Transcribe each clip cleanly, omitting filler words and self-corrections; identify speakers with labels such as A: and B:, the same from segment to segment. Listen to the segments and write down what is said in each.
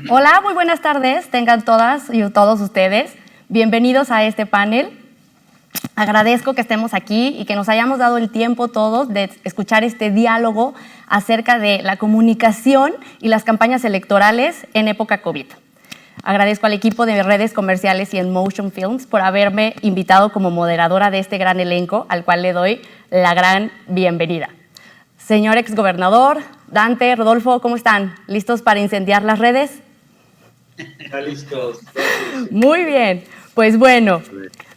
A: Hola, muy buenas tardes, tengan todas y todos ustedes. Bienvenidos a este panel. Agradezco que estemos aquí y que nos hayamos dado el tiempo todos de escuchar este diálogo acerca de la comunicación y las campañas electorales en época COVID. Agradezco al equipo de redes comerciales y InMotion Films por haberme invitado como moderadora de este gran elenco, al cual le doy la gran bienvenida. Señor exgobernador, Dante, Rodolfo, ¿cómo están? ¿Listos para incendiar las redes?
B: Ya listos.
A: Muy bien, pues bueno,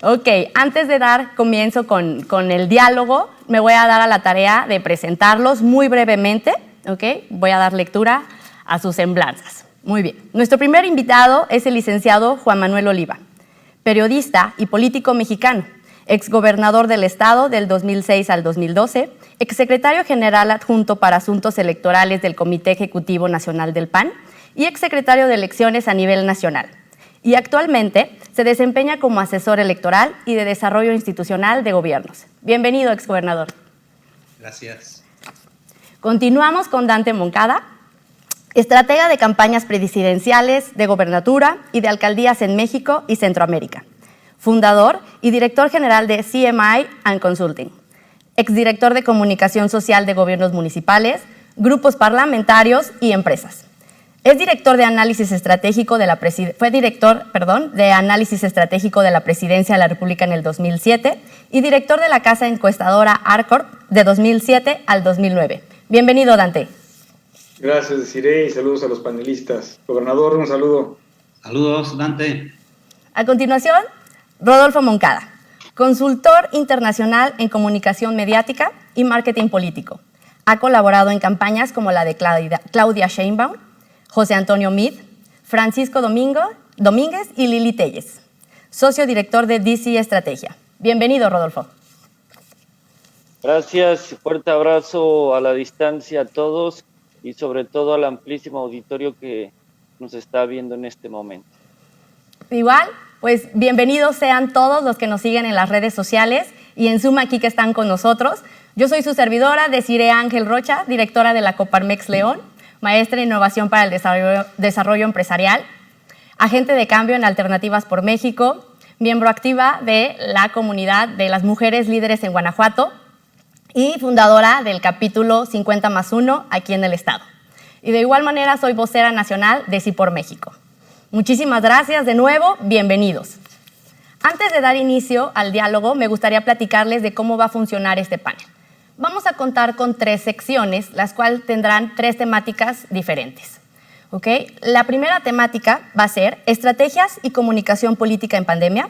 A: ok, antes de dar comienzo con el diálogo, me voy a dar a la tarea de presentarlos muy brevemente, ok, voy a dar lectura a sus semblanzas. Muy bien, nuestro primer invitado es el licenciado Juan Manuel Oliva, periodista y político mexicano, exgobernador del Estado del 2006 al 2012, exsecretario general adjunto para asuntos electorales del Comité Ejecutivo Nacional del PAN y exsecretario de elecciones a nivel nacional. Y actualmente se desempeña como asesor electoral y de desarrollo institucional de gobiernos. Bienvenido, exgobernador.
B: Gracias.
A: Continuamos con Dante Moncada, estratega de campañas presidenciales, de gobernatura y de alcaldías en México y Centroamérica. Fundador y director general de CMI and Consulting. Exdirector de comunicación social de gobiernos municipales, grupos parlamentarios y empresas. Es director de análisis estratégico de fue director, de análisis estratégico de la Presidencia de la República en el 2007 y director de la casa encuestadora Arcorp de 2007 al 2009. Bienvenido, Dante.
C: Gracias, Desiree, y saludos a los panelistas. Gobernador, un saludo.
B: Saludos, Dante.
A: A continuación, Rodolfo Moncada, consultor internacional en comunicación mediática y marketing político. Ha colaborado en campañas como la de Claudia Sheinbaum, José Antonio Meade, Francisco Domínguez y Lili Telles, socio director de DC Estrategia. Bienvenido, Rodolfo.
D: Gracias, fuerte abrazo a la distancia a todos y sobre todo al amplísimo auditorio que nos está viendo en este momento.
A: Igual, pues bienvenidos sean todos los que nos siguen en las redes sociales y en Zoom aquí que están con nosotros. Yo soy su servidora, Desiree Ángel Rocha, directora de la Coparmex León, maestra en innovación para el desarrollo empresarial, agente de cambio en Alternativas por México, miembro activa de la comunidad de las mujeres líderes en Guanajuato y fundadora del capítulo 50+1 aquí en el Estado. Y de igual manera soy vocera nacional de Sí por México. Muchísimas gracias de nuevo, bienvenidos. Antes de dar inicio al diálogo, me gustaría platicarles de cómo va a funcionar este panel. Vamos a contar con 3 secciones, las cuales tendrán 3 temáticas diferentes. ¿Okay? La primera temática va a ser estrategias y comunicación política en pandemia,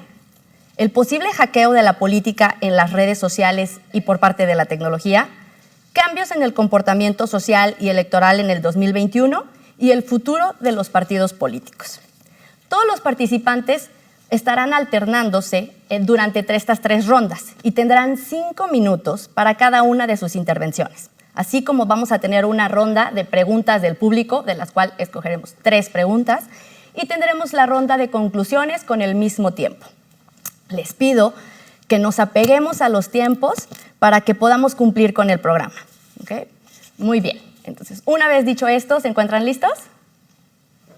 A: el posible hackeo de la política en las redes sociales y por parte de la tecnología, cambios en el comportamiento social y electoral en el 2021 y el futuro de los partidos políticos. Todos los participantes estarán alternándose durante estas 3 rondas y tendrán 5 minutos para cada una de sus intervenciones. Así como vamos a tener una ronda de preguntas del público, de las cuales escogeremos 3 preguntas, y tendremos la ronda de conclusiones con el mismo tiempo. Les pido que nos apeguemos a los tiempos para que podamos cumplir con el programa. ¿Okay? Muy bien. Entonces, una vez dicho esto, ¿se encuentran listos?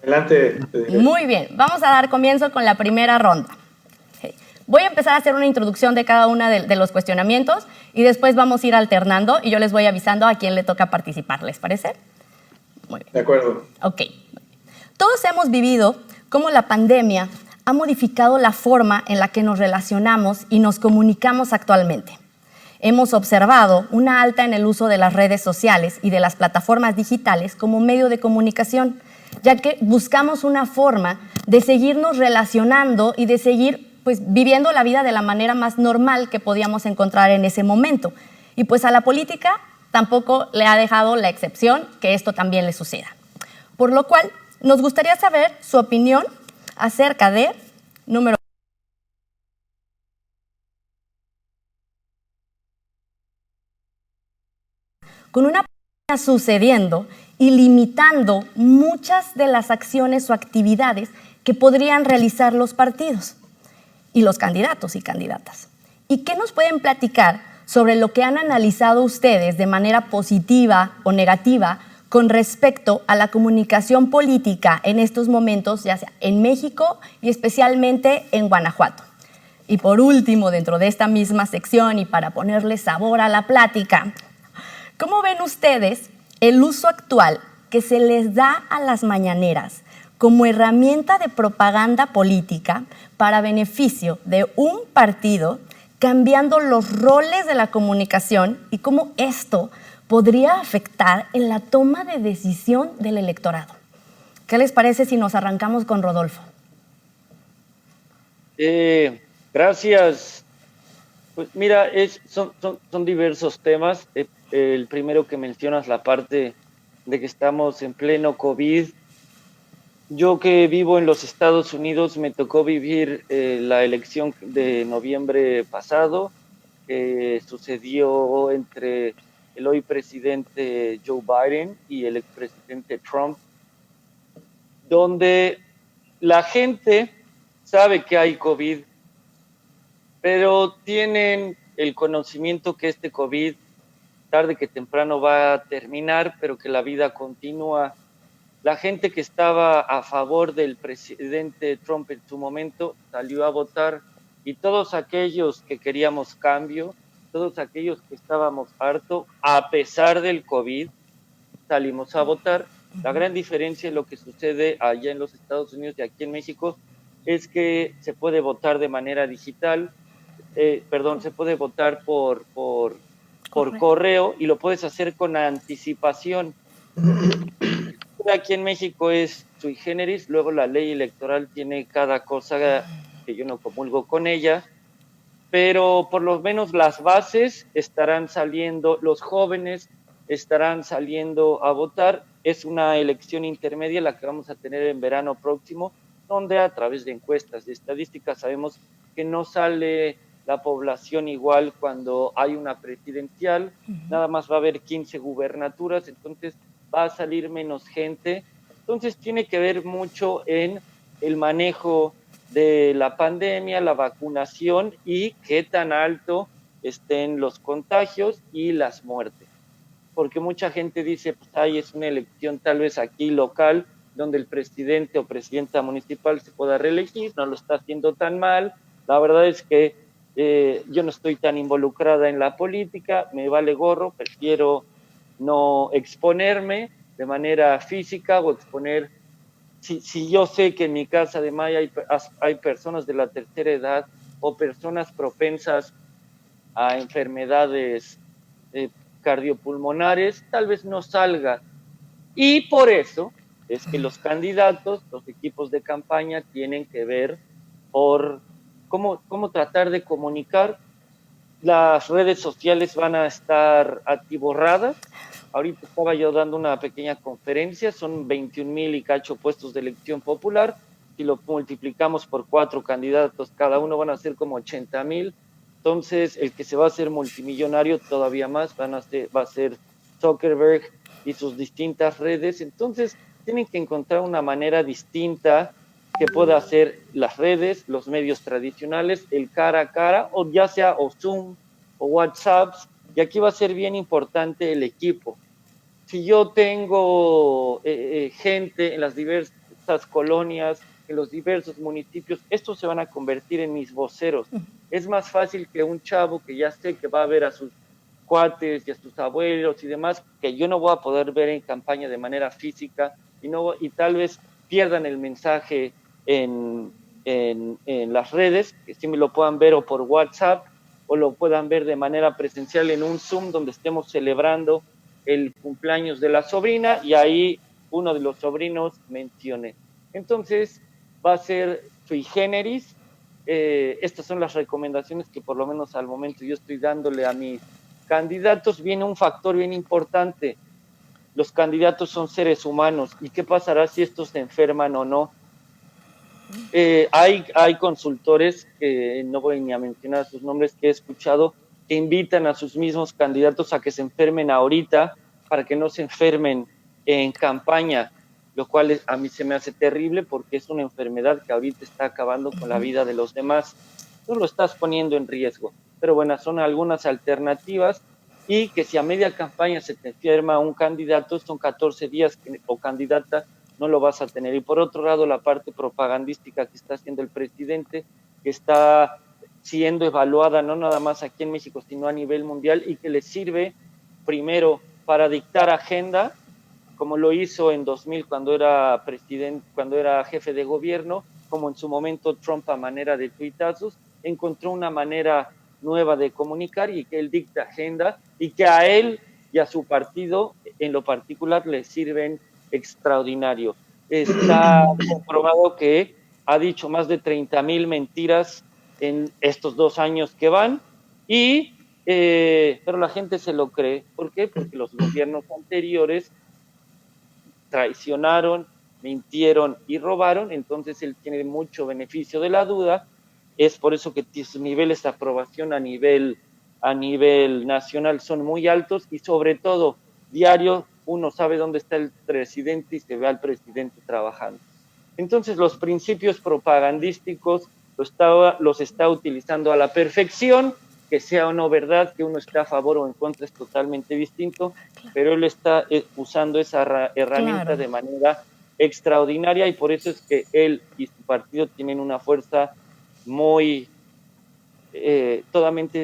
C: Adelante.
A: Muy bien, vamos a dar comienzo con la primera ronda. Okay. Voy a empezar a hacer una introducción de cada uno de los cuestionamientos y después vamos a ir alternando y yo les voy avisando a quién le toca participar, ¿les parece? Muy bien.
C: De acuerdo.
A: Ok. Todos hemos vivido cómo la pandemia ha modificado la forma en la que nos relacionamos y nos comunicamos actualmente. Hemos observado una alta en el uso de las redes sociales y de las plataformas digitales como medio de comunicación, ya que buscamos una forma de seguirnos relacionando y de seguir viviendo la vida de la manera más normal que podíamos encontrar en ese momento. Y pues a la política tampoco le ha dejado la excepción que esto también le suceda. Por lo cual, nos gustaría saber su opinión acerca de, número con una pandemia sucediendo y limitando muchas de las acciones o actividades que podrían realizar los partidos y los candidatos y candidatas. ¿Y qué nos pueden platicar sobre lo que han analizado ustedes de manera positiva o negativa con respecto a la comunicación política en estos momentos, ya sea en México y especialmente en Guanajuato. Y por último, dentro de esta misma sección y para ponerle sabor a la plática, ¿cómo ven ustedes el uso actual que se les da a las mañaneras como herramienta de propaganda política para beneficio de un partido, cambiando los roles de la comunicación y cómo esto podría afectar en la toma de decisión del electorado? ¿Qué les parece si nos arrancamos con Rodolfo?
D: Gracias. Pues mira, son diversos temas. El primero que mencionas, la parte de que estamos en pleno COVID. Yo que vivo en los Estados Unidos, me tocó vivir la elección de noviembre pasado, que sucedió entre el hoy presidente Joe Biden y el expresidente Trump, donde la gente sabe que hay COVID, pero tienen el conocimiento que este COVID tarde que temprano va a terminar, pero que la vida continúa. La gente que estaba a favor del presidente Trump en su momento salió a votar, y todos aquellos que queríamos cambio, todos aquellos que estábamos hartos, a pesar del COVID, salimos a votar. La gran diferencia en lo que sucede allá en los Estados Unidos y aquí en México es que se puede votar de manera digital, se puede votar por correo, y lo puedes hacer con anticipación. Aquí en México es sui generis, luego la ley electoral tiene cada cosa que yo no comulgo con ella, pero por lo menos las bases estarán saliendo, los jóvenes estarán saliendo a votar. Es una elección intermedia la que vamos a tener en verano próximo, donde a través de encuestas, de estadísticas, sabemos que no sale la población igual cuando hay una presidencial, nada más va a haber 15 gubernaturas, entonces va a salir menos gente. Entonces tiene que ver mucho en el manejo de la pandemia, la vacunación y qué tan alto estén los contagios y las muertes. Porque mucha gente dice, pues ahí es una elección tal vez aquí local, donde el presidente o presidenta municipal se pueda reelegir, no lo está haciendo tan mal. La verdad es que yo no estoy tan involucrada en la política, me vale gorro, prefiero no exponerme de manera física o exponer. Si yo sé que en mi casa además hay personas de la tercera edad o personas propensas a enfermedades cardiopulmonares, tal vez no salga. Y por eso es que los candidatos, los equipos de campaña tienen que ver por cómo tratar de comunicar. Las redes sociales van a estar atiborradas. Ahorita estaba yo dando una pequeña conferencia, son 21,000 y cacho puestos de elección popular. Si lo multiplicamos por 4 candidatos, cada uno van a ser como 80,000. Entonces, el que se va a hacer multimillonario todavía más va a ser Zuckerberg y sus distintas redes. Entonces, tienen que encontrar una manera distinta que pueda hacer las redes, los medios tradicionales, el cara a cara, o ya sea o Zoom o WhatsApp. Y aquí va a ser bien importante el equipo. Si yo tengo gente en las diversas colonias, en los diversos municipios, estos se van a convertir en mis voceros. Es más fácil que un chavo que ya sé que va a ver a sus cuates y a sus abuelos y demás, que yo no voy a poder ver en campaña de manera física, y tal vez pierdan el mensaje en las redes, que sí me lo puedan ver o por WhatsApp, o lo puedan ver de manera presencial en un Zoom donde estemos celebrando el cumpleaños de la sobrina, y ahí uno de los sobrinos mencione. Entonces va a ser sui generis. Estas son las recomendaciones que por lo menos al momento yo estoy dándole a mis candidatos. Viene un factor bien importante: los candidatos son seres humanos, y qué pasará si estos se enferman o no. Hay consultores, que no voy ni a mencionar sus nombres, que he escuchado, que invitan a sus mismos candidatos a que se enfermen ahorita para que no se enfermen en campaña, lo cual a mí se me hace terrible, porque es una enfermedad que ahorita está acabando con la vida de los demás. Tú lo estás poniendo en riesgo. Pero bueno, son algunas alternativas. y que si a media campaña se te firma un candidato, son 14 días o candidata, no lo vas a tener. Y por otro lado, la parte propagandística que está haciendo el presidente, que está siendo evaluada no nada más aquí en México, sino a nivel mundial, y que le sirve primero para dictar agenda, como lo hizo en 2000 cuando era presidente, cuando era jefe de gobierno, como en su momento Trump a manera de tuitazos, encontró una manera nueva de comunicar y que él dicta agenda y que a él y a su partido en lo particular le sirven extraordinario. Está comprobado que ha dicho más de 30,000 mentiras en estos 2 años que van, pero la gente se lo cree. ¿Por qué? Porque los gobiernos anteriores traicionaron, mintieron y robaron, entonces él tiene mucho beneficio de la duda. Es por eso que sus niveles de aprobación a nivel nacional son muy altos y sobre todo diario uno sabe dónde está el presidente y se ve al presidente trabajando. Entonces los principios propagandísticos los está utilizando a la perfección, que sea o no verdad, que uno está a favor o en contra es totalmente distinto, pero él está usando esa herramienta de manera extraordinaria y por eso es que él y su partido tienen una fuerza muy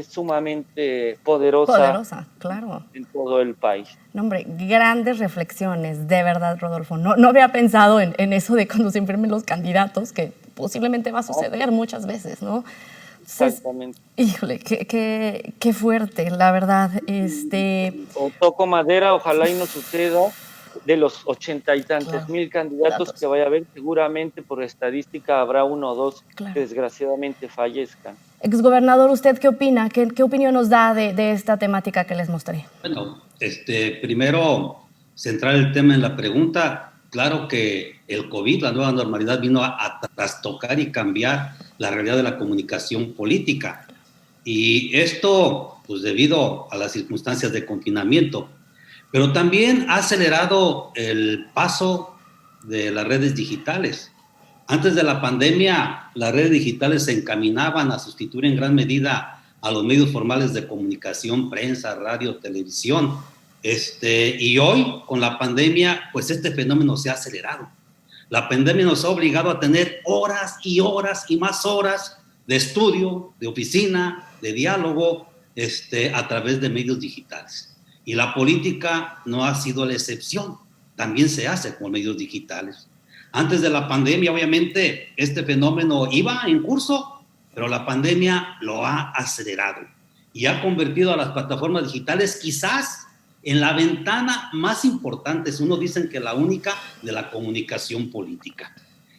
D: sumamente poderosa,
A: claro,
D: en todo el país.
A: No, hombre, grandes reflexiones, de verdad, Rodolfo. No había pensado en eso de cuando se infirmen los candidatos, que posiblemente va a suceder muchas veces, ¿no? Entonces,
D: exactamente.
A: Híjole, qué fuerte, la verdad.
D: O toco madera, ojalá y no suceda. De los 80 y tantos mil candidatos que vaya a haber, seguramente por estadística habrá 1 o 2 que desgraciadamente fallezcan.
A: Exgobernador, ¿usted qué opina? ¿Qué opinión nos da de esta temática que les mostré?
B: Bueno, primero, centrar el tema en la pregunta. Claro que el COVID, la nueva normalidad, vino a trastocar y cambiar la realidad de la comunicación política. Y esto, pues debido a las circunstancias de confinamiento. Pero también ha acelerado el paso de las redes digitales. Antes de la pandemia, las redes digitales se encaminaban a sustituir en gran medida a los medios formales de comunicación, prensa, radio, televisión. Y hoy, con la pandemia, pues este fenómeno se ha acelerado. La pandemia nos ha obligado a tener horas y horas y más horas de estudio, de oficina, de diálogo, a través de medios digitales. Y la política no ha sido la excepción, también se hace con medios digitales. Antes de la pandemia, obviamente, este fenómeno iba en curso, pero la pandemia lo ha acelerado y ha convertido a las plataformas digitales quizás en la ventana más importante, unos dicen que la única, de la comunicación política.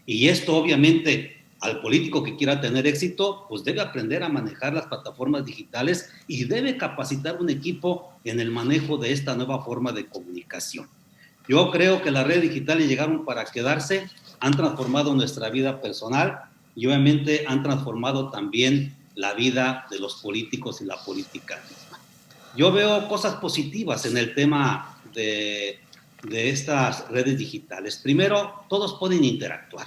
B: Y esto obviamente al político que quiera tener éxito, pues debe aprender a manejar las plataformas digitales y debe capacitar un equipo en el manejo de esta nueva forma de comunicación. Yo creo que las redes digitales llegaron para quedarse, han transformado nuestra vida personal y obviamente han transformado también la vida de los políticos y la política misma. Yo veo cosas positivas en el tema de estas redes digitales. Primero, todos pueden interactuar.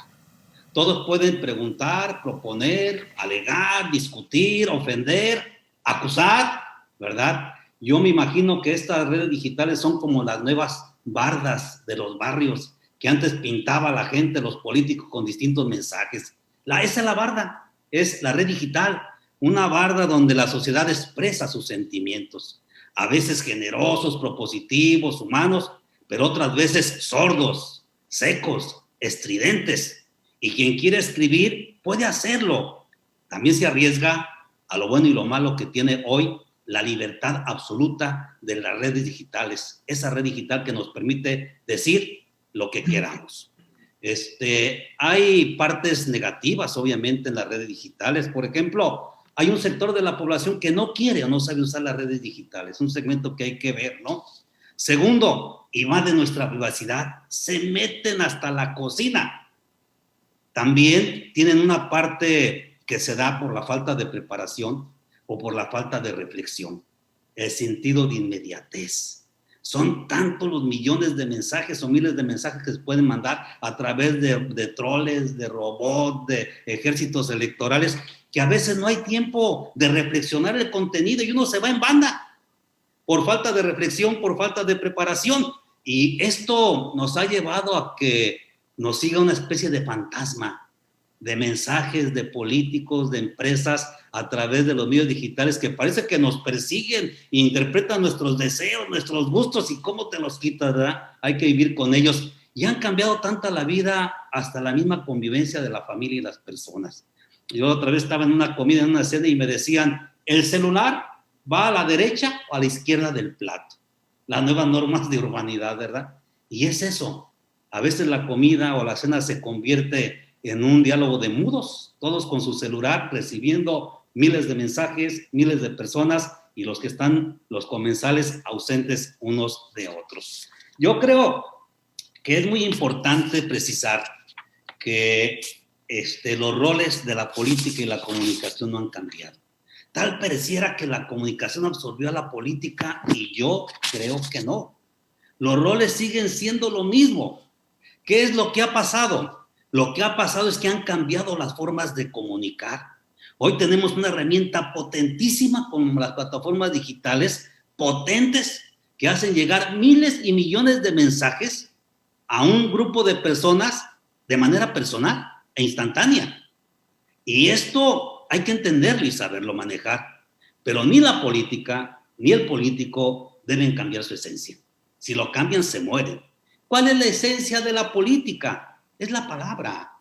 B: Todos pueden preguntar, proponer, alegar, discutir, ofender, acusar, ¿verdad? Yo me imagino que estas redes digitales son como las nuevas bardas de los barrios que antes pintaba la gente, los políticos, con distintos mensajes. Esa es la barda, es la red digital, una barda donde la sociedad expresa sus sentimientos, a veces generosos, propositivos, humanos, pero otras veces sordos, secos, estridentes. Y quien quiere escribir puede hacerlo. También se arriesga a lo bueno y lo malo que tiene hoy la libertad absoluta de las redes digitales. Esa red digital que nos permite decir lo que queramos. Hay partes negativas, obviamente, en las redes digitales. Por ejemplo, hay un sector de la población que no quiere o no sabe usar las redes digitales. Un segmento que hay que ver, ¿no? Segundo, y más de nuestra privacidad, se meten hasta la cocina. También tienen una parte que se da por la falta de preparación o por la falta de reflexión, el sentido de inmediatez. Son tantos los millones de mensajes o miles de mensajes que se pueden mandar a través de troles, de robots, de ejércitos electorales, que a veces no hay tiempo de reflexionar el contenido y uno se va en banda. por falta de reflexión, por falta de preparación. Y esto nos ha llevado a que nos siga una especie de fantasma de mensajes de políticos, de empresas a través de los medios digitales que parece que nos persiguen e interpretan nuestros deseos, nuestros gustos y cómo te los quitas, ¿verdad? Hay que vivir con ellos. Y han cambiado tanta la vida, hasta la misma convivencia de la familia y las personas. Yo otra vez estaba en una comida, en una cena y me decían, el celular va a la derecha o a la izquierda del plato. Las nuevas normas de urbanidad, ¿verdad? Y es eso. A veces la comida o la cena se convierte en un diálogo de mudos, todos con su celular recibiendo miles de mensajes, miles de personas y los que están, los comensales, ausentes unos de otros. Yo creo que es muy importante precisar que los roles de la política y la comunicación no han cambiado. Tal pareciera que la comunicación absorbió a la política y yo creo que no. Los roles siguen siendo lo mismo. ¿Qué es lo que ha pasado? Lo que ha pasado es que han cambiado las formas de comunicar. Hoy tenemos una herramienta potentísima como las plataformas digitales, potentes, que hacen llegar miles y millones de mensajes a un grupo de personas de manera personal e instantánea. Y esto hay que entenderlo y saberlo manejar. Pero ni la política ni el político deben cambiar su esencia. Si lo cambian, se mueren. ¿Cuál es la esencia de la política? Es la palabra.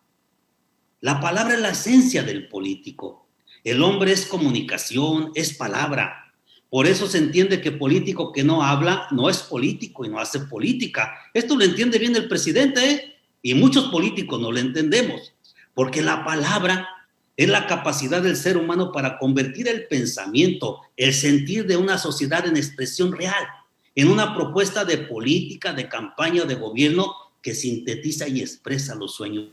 B: La palabra es la esencia del político. El hombre es comunicación, es palabra. Por eso se entiende que político que no habla no es político y no hace política. Esto lo entiende bien el presidente, ¿eh? Y muchos políticos no lo entendemos. Porque la palabra es la capacidad del ser humano para convertir el pensamiento, el sentir de una sociedad en expresión real, en una propuesta de política, de campaña, de gobierno que sintetiza y expresa los sueños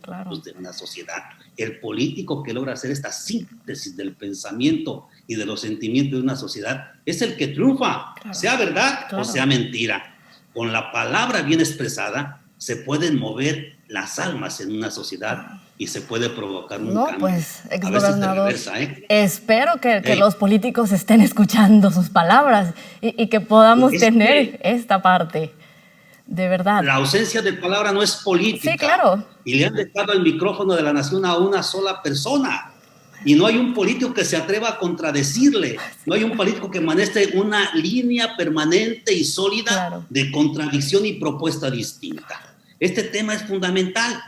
B: de una sociedad. El político que logra hacer esta síntesis del pensamiento y de los sentimientos de una sociedad es el que triunfa, sea verdad o sea mentira. Con la palabra bien expresada se pueden mover las almas en una sociedad y se puede provocar un cambio.
A: Pues,
B: a veces de
A: exgobernador,
B: reversa,
A: espero que los políticos estén escuchando sus palabras y que podamos tener esta parte. De verdad.
B: La ausencia de palabra no es política.
A: Sí, claro.
B: Y le han dejado el micrófono de la nación a una sola persona. Y no hay un político que se atreva a contradecirle. No hay un político que maneje una línea permanente y sólida de contradicción y propuesta distinta. Este tema es fundamental.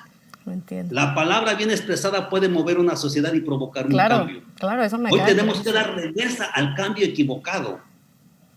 A: Lo entiendo.
B: La palabra bien expresada puede mover una sociedad y provocar un cambio.
A: Claro, eso me
B: Hoy tenemos que dar reversa al cambio equivocado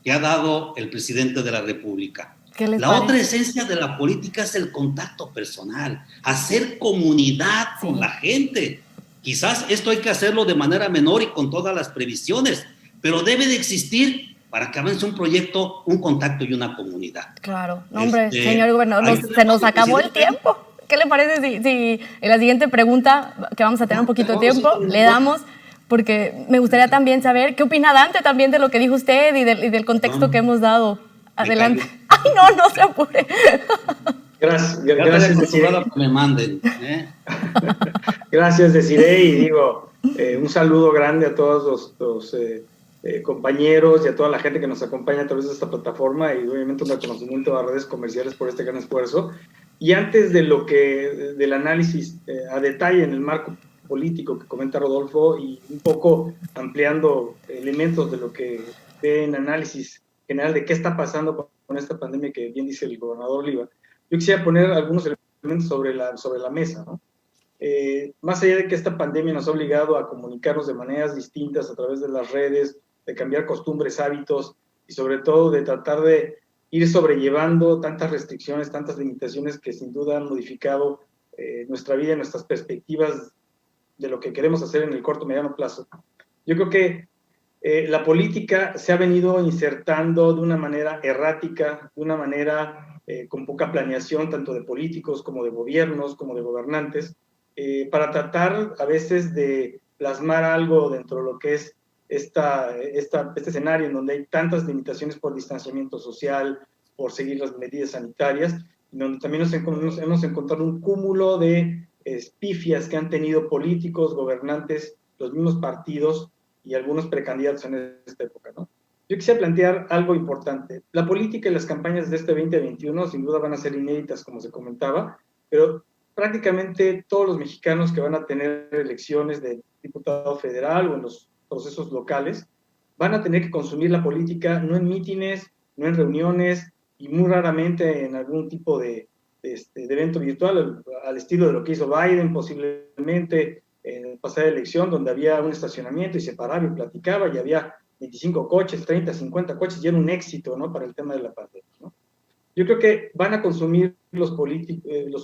B: que ha dado el presidente de la República. La otra esencia de la política es el contacto personal, hacer comunidad con la gente. Quizás esto hay que hacerlo de manera menor y con todas las previsiones, pero debe de existir para que avance un proyecto, un contacto y una comunidad.
A: Claro, no, hombre, señor gobernador, se nos acabó el tiempo. ¿Qué le parece si en la siguiente pregunta, que vamos a tener un poquito de tiempo, le damos? Porque me gustaría también saber qué opina Dante también de lo que dijo usted y del contexto que hemos dado. Adelante. Ay, no se apure.
C: Gracias Desiree.
B: Me manden.
C: Gracias, Desiree, y digo, un saludo grande a todos los compañeros y a toda la gente que nos acompaña a través de esta plataforma y obviamente un reconocimiento a redes comerciales por este gran esfuerzo. Y antes del análisis a detalle en el marco político que comenta Rodolfo y un poco ampliando elementos de lo que ve en análisis general de qué está pasando con esta pandemia que bien dice el gobernador Oliva, yo quisiera poner algunos elementos sobre la mesa, ¿no? Más allá de que esta pandemia nos ha obligado a comunicarnos de maneras distintas a través de las redes, de cambiar costumbres, hábitos y sobre todo de tratar de ir sobrellevando tantas restricciones, tantas limitaciones que sin duda han modificado nuestra vida y nuestras perspectivas de lo que queremos hacer en el corto y mediano plazo. Yo creo que la política se ha venido insertando de una manera errática, de una manera con poca planeación, tanto de políticos como de gobiernos, como de gobernantes, para tratar a veces de plasmar algo dentro de lo que es este escenario en donde hay tantas limitaciones por distanciamiento social, por seguir las medidas sanitarias, en donde también nos hemos encontrado un cúmulo de pifias que han tenido políticos, gobernantes, los mismos partidos y algunos precandidatos en esta época, ¿no? Yo quisiera plantear algo importante. La política y las campañas de este 2021 sin duda van a ser inéditas, como se comentaba, pero prácticamente todos los mexicanos que van a tener elecciones de diputado federal o en los procesos locales van a tener que consumir la política no en mítines, no en reuniones y muy raramente en algún tipo de evento virtual, al estilo de lo que hizo Biden posiblemente en la pasada elección, donde había un estacionamiento y se paraba y platicaba y había 25 coches, 30, 50 coches, y era un éxito, ¿no?, para el tema de la pandemia, ¿no? Yo creo que van a consumir los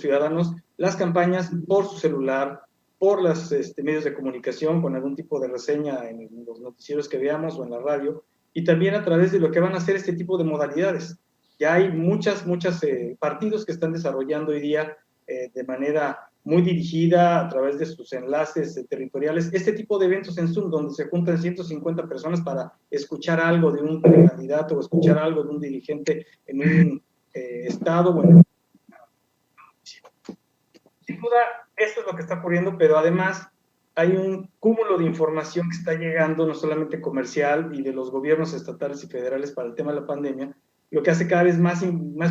C: ciudadanos las campañas por su celular, por los medios de comunicación, con algún tipo de reseña en los noticieros que veamos o en la radio, y también a través de lo que van a hacer este tipo de modalidades. Ya hay muchos partidos que están desarrollando hoy día de manera muy dirigida a través de sus enlaces territoriales, este tipo de eventos en Zoom, donde se juntan 150 personas para escuchar algo de un candidato o escuchar algo de un dirigente en un estado o en sin duda, esto es lo que está ocurriendo, pero además hay un cúmulo de información que está llegando, no solamente comercial y de los gobiernos estatales y federales para el tema de la pandemia, lo que hace cada vez más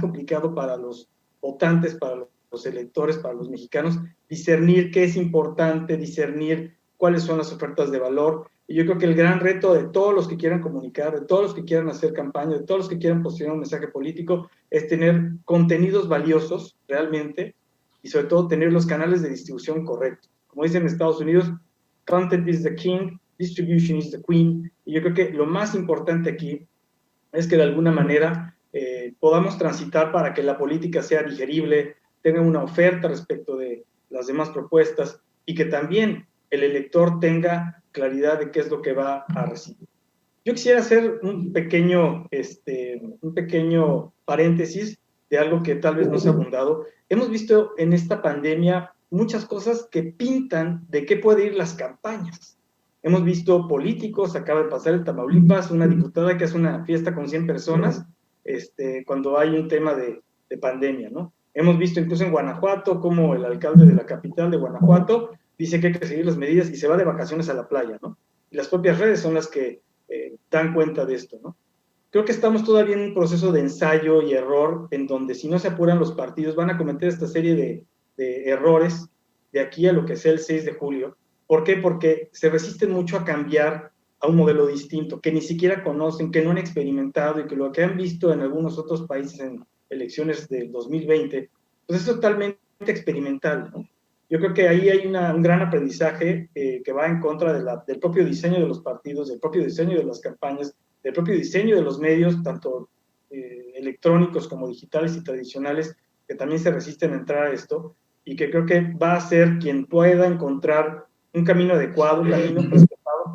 C: complicado para los votantes, para los electores, para los mexicanos, discernir qué es importante, discernir cuáles son las ofertas de valor. Y yo creo que el gran reto de todos los que quieran comunicar, de todos los que quieran hacer campaña, de todos los que quieran posicionar un mensaje político, es tener contenidos valiosos realmente y sobre todo tener los canales de distribución correctos. Como dicen en Estados Unidos, content is the king, distribution is the queen. Y yo creo que lo más importante aquí es que de alguna manera podamos transitar para que la política sea digerible, tenga una oferta respecto de las demás propuestas y que también el elector tenga claridad de qué es lo que va a recibir. Yo quisiera hacer un pequeño paréntesis de algo que tal vez no se ha abundado. Hemos visto en esta pandemia muchas cosas que pintan de qué pueden ir las campañas. Hemos visto políticos, acaba de pasar en Tamaulipas, una diputada que hace una fiesta con 100 personas cuando hay un tema de pandemia, ¿no? Hemos visto incluso en Guanajuato como el alcalde de la capital de Guanajuato dice que hay que seguir las medidas y se va de vacaciones a la playa, ¿no? Y las propias redes son las que dan cuenta de esto, ¿no? Creo que estamos todavía en un proceso de ensayo y error en donde si no se apuran los partidos van a cometer esta serie de errores de aquí a lo que sea el 6 de julio. ¿Por qué? Porque se resisten mucho a cambiar a un modelo distinto, que ni siquiera conocen, que no han experimentado y que lo que han visto en algunos otros países en elecciones del 2020, pues es totalmente experimental, ¿no? Yo creo que ahí hay un gran aprendizaje que va en contra del propio diseño de los partidos, del propio diseño de las campañas, del propio diseño de los medios, tanto electrónicos como digitales y tradicionales, que también se resisten a entrar a esto, y que creo que va a ser quien pueda encontrar un camino adecuado, un camino respetado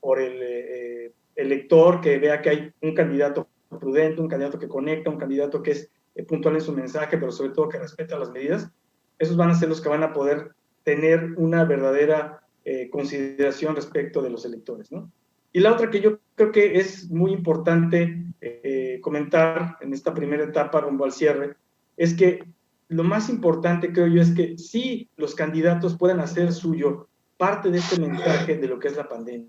C: por el elector, que vea que hay un candidato prudente, un candidato que conecta, un candidato que es puntual en su mensaje, pero sobre todo que respeta las medidas. Esos van a ser los que van a poder tener una verdadera consideración respecto de los electores, ¿no? Y la otra que yo creo que es muy importante comentar en esta primera etapa rumbo al cierre, es que lo más importante, creo yo, es que sí los candidatos puedan hacer suyo parte de este mensaje de lo que es la pandemia.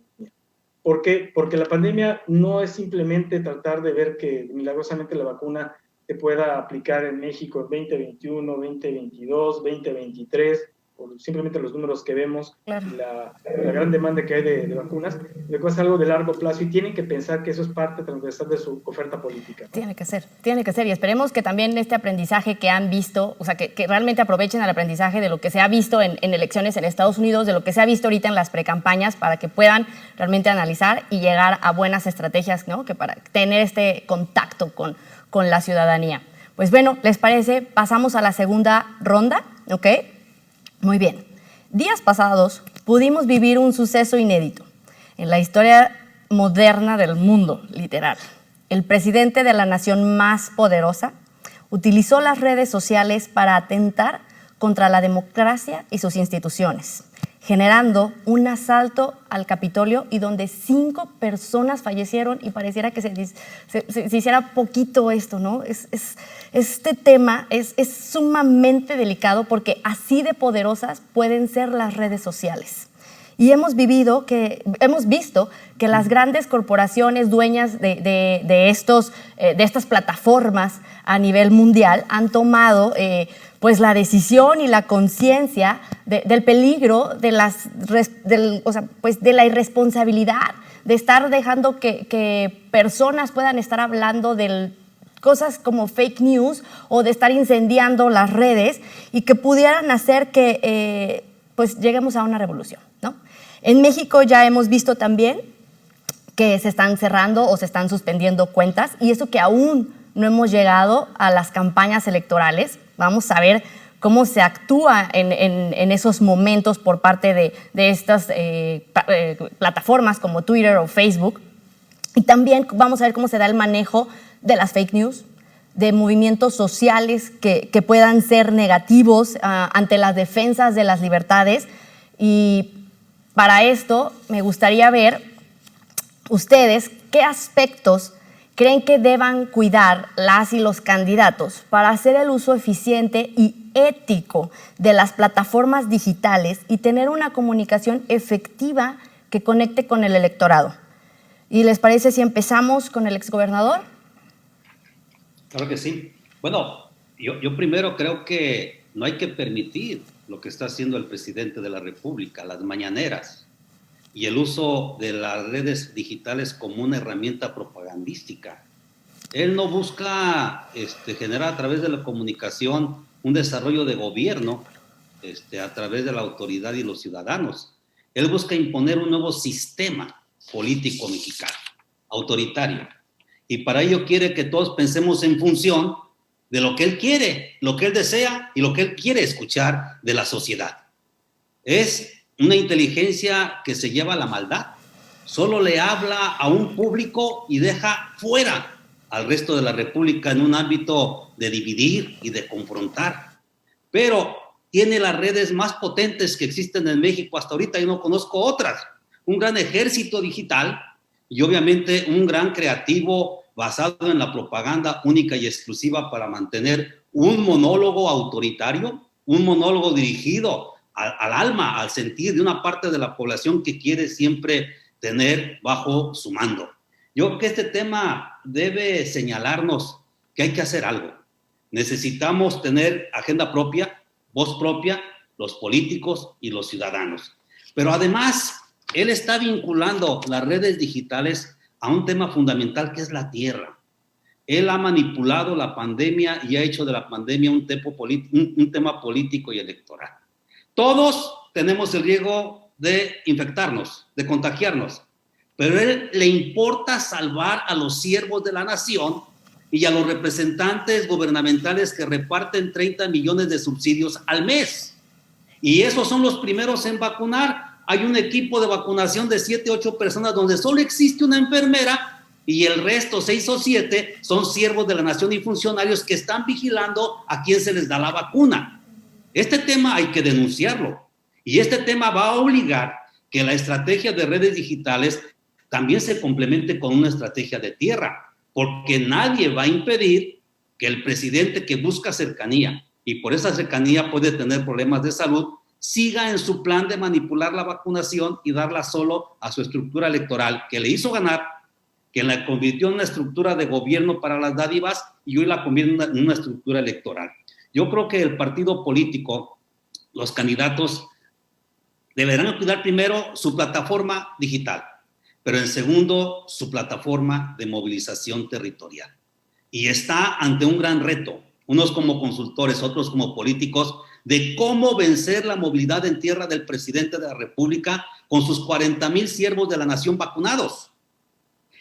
C: ¿Por qué? Porque la pandemia no es simplemente tratar de ver que milagrosamente la vacuna se pueda aplicar en México en 2021, 2022, 2023, por simplemente los números que vemos, claro, la gran demanda que hay de vacunas, lo que es algo de largo plazo y tienen que pensar que eso es parte transversal de su oferta política, ¿no?
A: Tiene que ser y esperemos que también este aprendizaje que han visto, o sea, que realmente aprovechen el aprendizaje de lo que se ha visto en elecciones en Estados Unidos, de lo que se ha visto ahorita en las precampañas, para que puedan realmente analizar y llegar a buenas estrategias, ¿no? Que para tener este contacto con la ciudadanía. Pues bueno, ¿les parece? Pasamos a la segunda ronda, ¿ok? Muy bien. Días pasados pudimos vivir un suceso inédito en la historia moderna del mundo, literal. El presidente de la nación más poderosa utilizó las redes sociales para atentar contra la democracia y sus instituciones, generando un asalto al Capitolio y donde 5 personas fallecieron y pareciera que se hiciera poquito esto, ¿no? Este tema es sumamente delicado porque así de poderosas pueden ser las redes sociales. Y hemos visto que las grandes corporaciones dueñas de estas plataformas a nivel mundial han tomado pues la decisión y la conciencia del peligro de la irresponsabilidad, de estar dejando que personas puedan estar hablando de cosas como fake news o de estar incendiando las redes y que pudieran hacer que pues lleguemos a una revolución, ¿no? En México ya hemos visto también que se están cerrando o se están suspendiendo cuentas, y eso que aún no hemos llegado a las campañas electorales. Vamos a ver cómo se actúa en esos momentos por parte de estas plataformas como Twitter o Facebook. Y también vamos a ver cómo se da el manejo de las fake news, de movimientos sociales que puedan ser negativos ante las defensas de las libertades. Y para esto me gustaría ver ustedes qué aspectos creen que deban cuidar las y los candidatos para hacer el uso eficiente y ético de las plataformas digitales y tener una comunicación efectiva que conecte con el electorado. ¿Y les parece si empezamos con el exgobernador?
B: Claro que sí. Bueno, yo primero creo que no hay que permitir lo que está haciendo el presidente de la República, las mañaneras, y el uso de las redes digitales como una herramienta propagandística. Él no busca generar a través de la comunicación un desarrollo de gobierno a través de la autoridad y los ciudadanos. Él busca imponer un nuevo sistema político mexicano, autoritario. Y para ello quiere que todos pensemos en función de lo que él quiere, lo que él desea y lo que él quiere escuchar de la sociedad. Es una inteligencia que se lleva a la maldad. Solo le habla a un público y deja fuera al resto de la República en un ámbito de dividir y de confrontar. Pero tiene las redes más potentes que existen en México hasta ahorita. Yo no conozco otras. Un gran ejército digital y obviamente un gran creativo basado en la propaganda única y exclusiva para mantener un monólogo autoritario, un monólogo dirigido al alma, al sentir de una parte de la población que quiere siempre tener bajo su mando. Yo creo que este tema debe señalarnos que hay que hacer algo. Necesitamos tener agenda propia, voz propia, los políticos y los ciudadanos. Pero además, él está vinculando las redes digitales a un tema fundamental que es la tierra. Él ha manipulado la pandemia y ha hecho de la pandemia un tema político y electoral. Todos tenemos el riesgo de infectarnos, de contagiarnos, pero a él le importa salvar a los siervos de la nación y a los representantes gubernamentales que reparten 30 millones de subsidios al mes. Y esos son los primeros en vacunar. Hay un equipo de vacunación de 7, 8 personas donde solo existe una enfermera y el resto, 6 o 7, son siervos de la nación y funcionarios que están vigilando a quién se les da la vacuna. Este tema hay que denunciarlo y este tema va a obligar que la estrategia de redes digitales también se complemente con una estrategia de tierra, porque nadie va a impedir que el presidente que busca cercanía y por esa cercanía puede tener problemas de salud, siga en su plan de manipular la vacunación y darla solo a su estructura electoral, que le hizo ganar, que la convirtió en una estructura de gobierno para las dádivas y hoy la convierte en una estructura electoral. Yo creo que el partido político, los candidatos, deberán cuidar primero su plataforma digital, pero en segundo, su plataforma de movilización territorial. Y está ante un gran reto, unos como consultores, otros como políticos, de cómo vencer la movilidad en tierra del presidente de la República con sus 40,000 siervos de la nación vacunados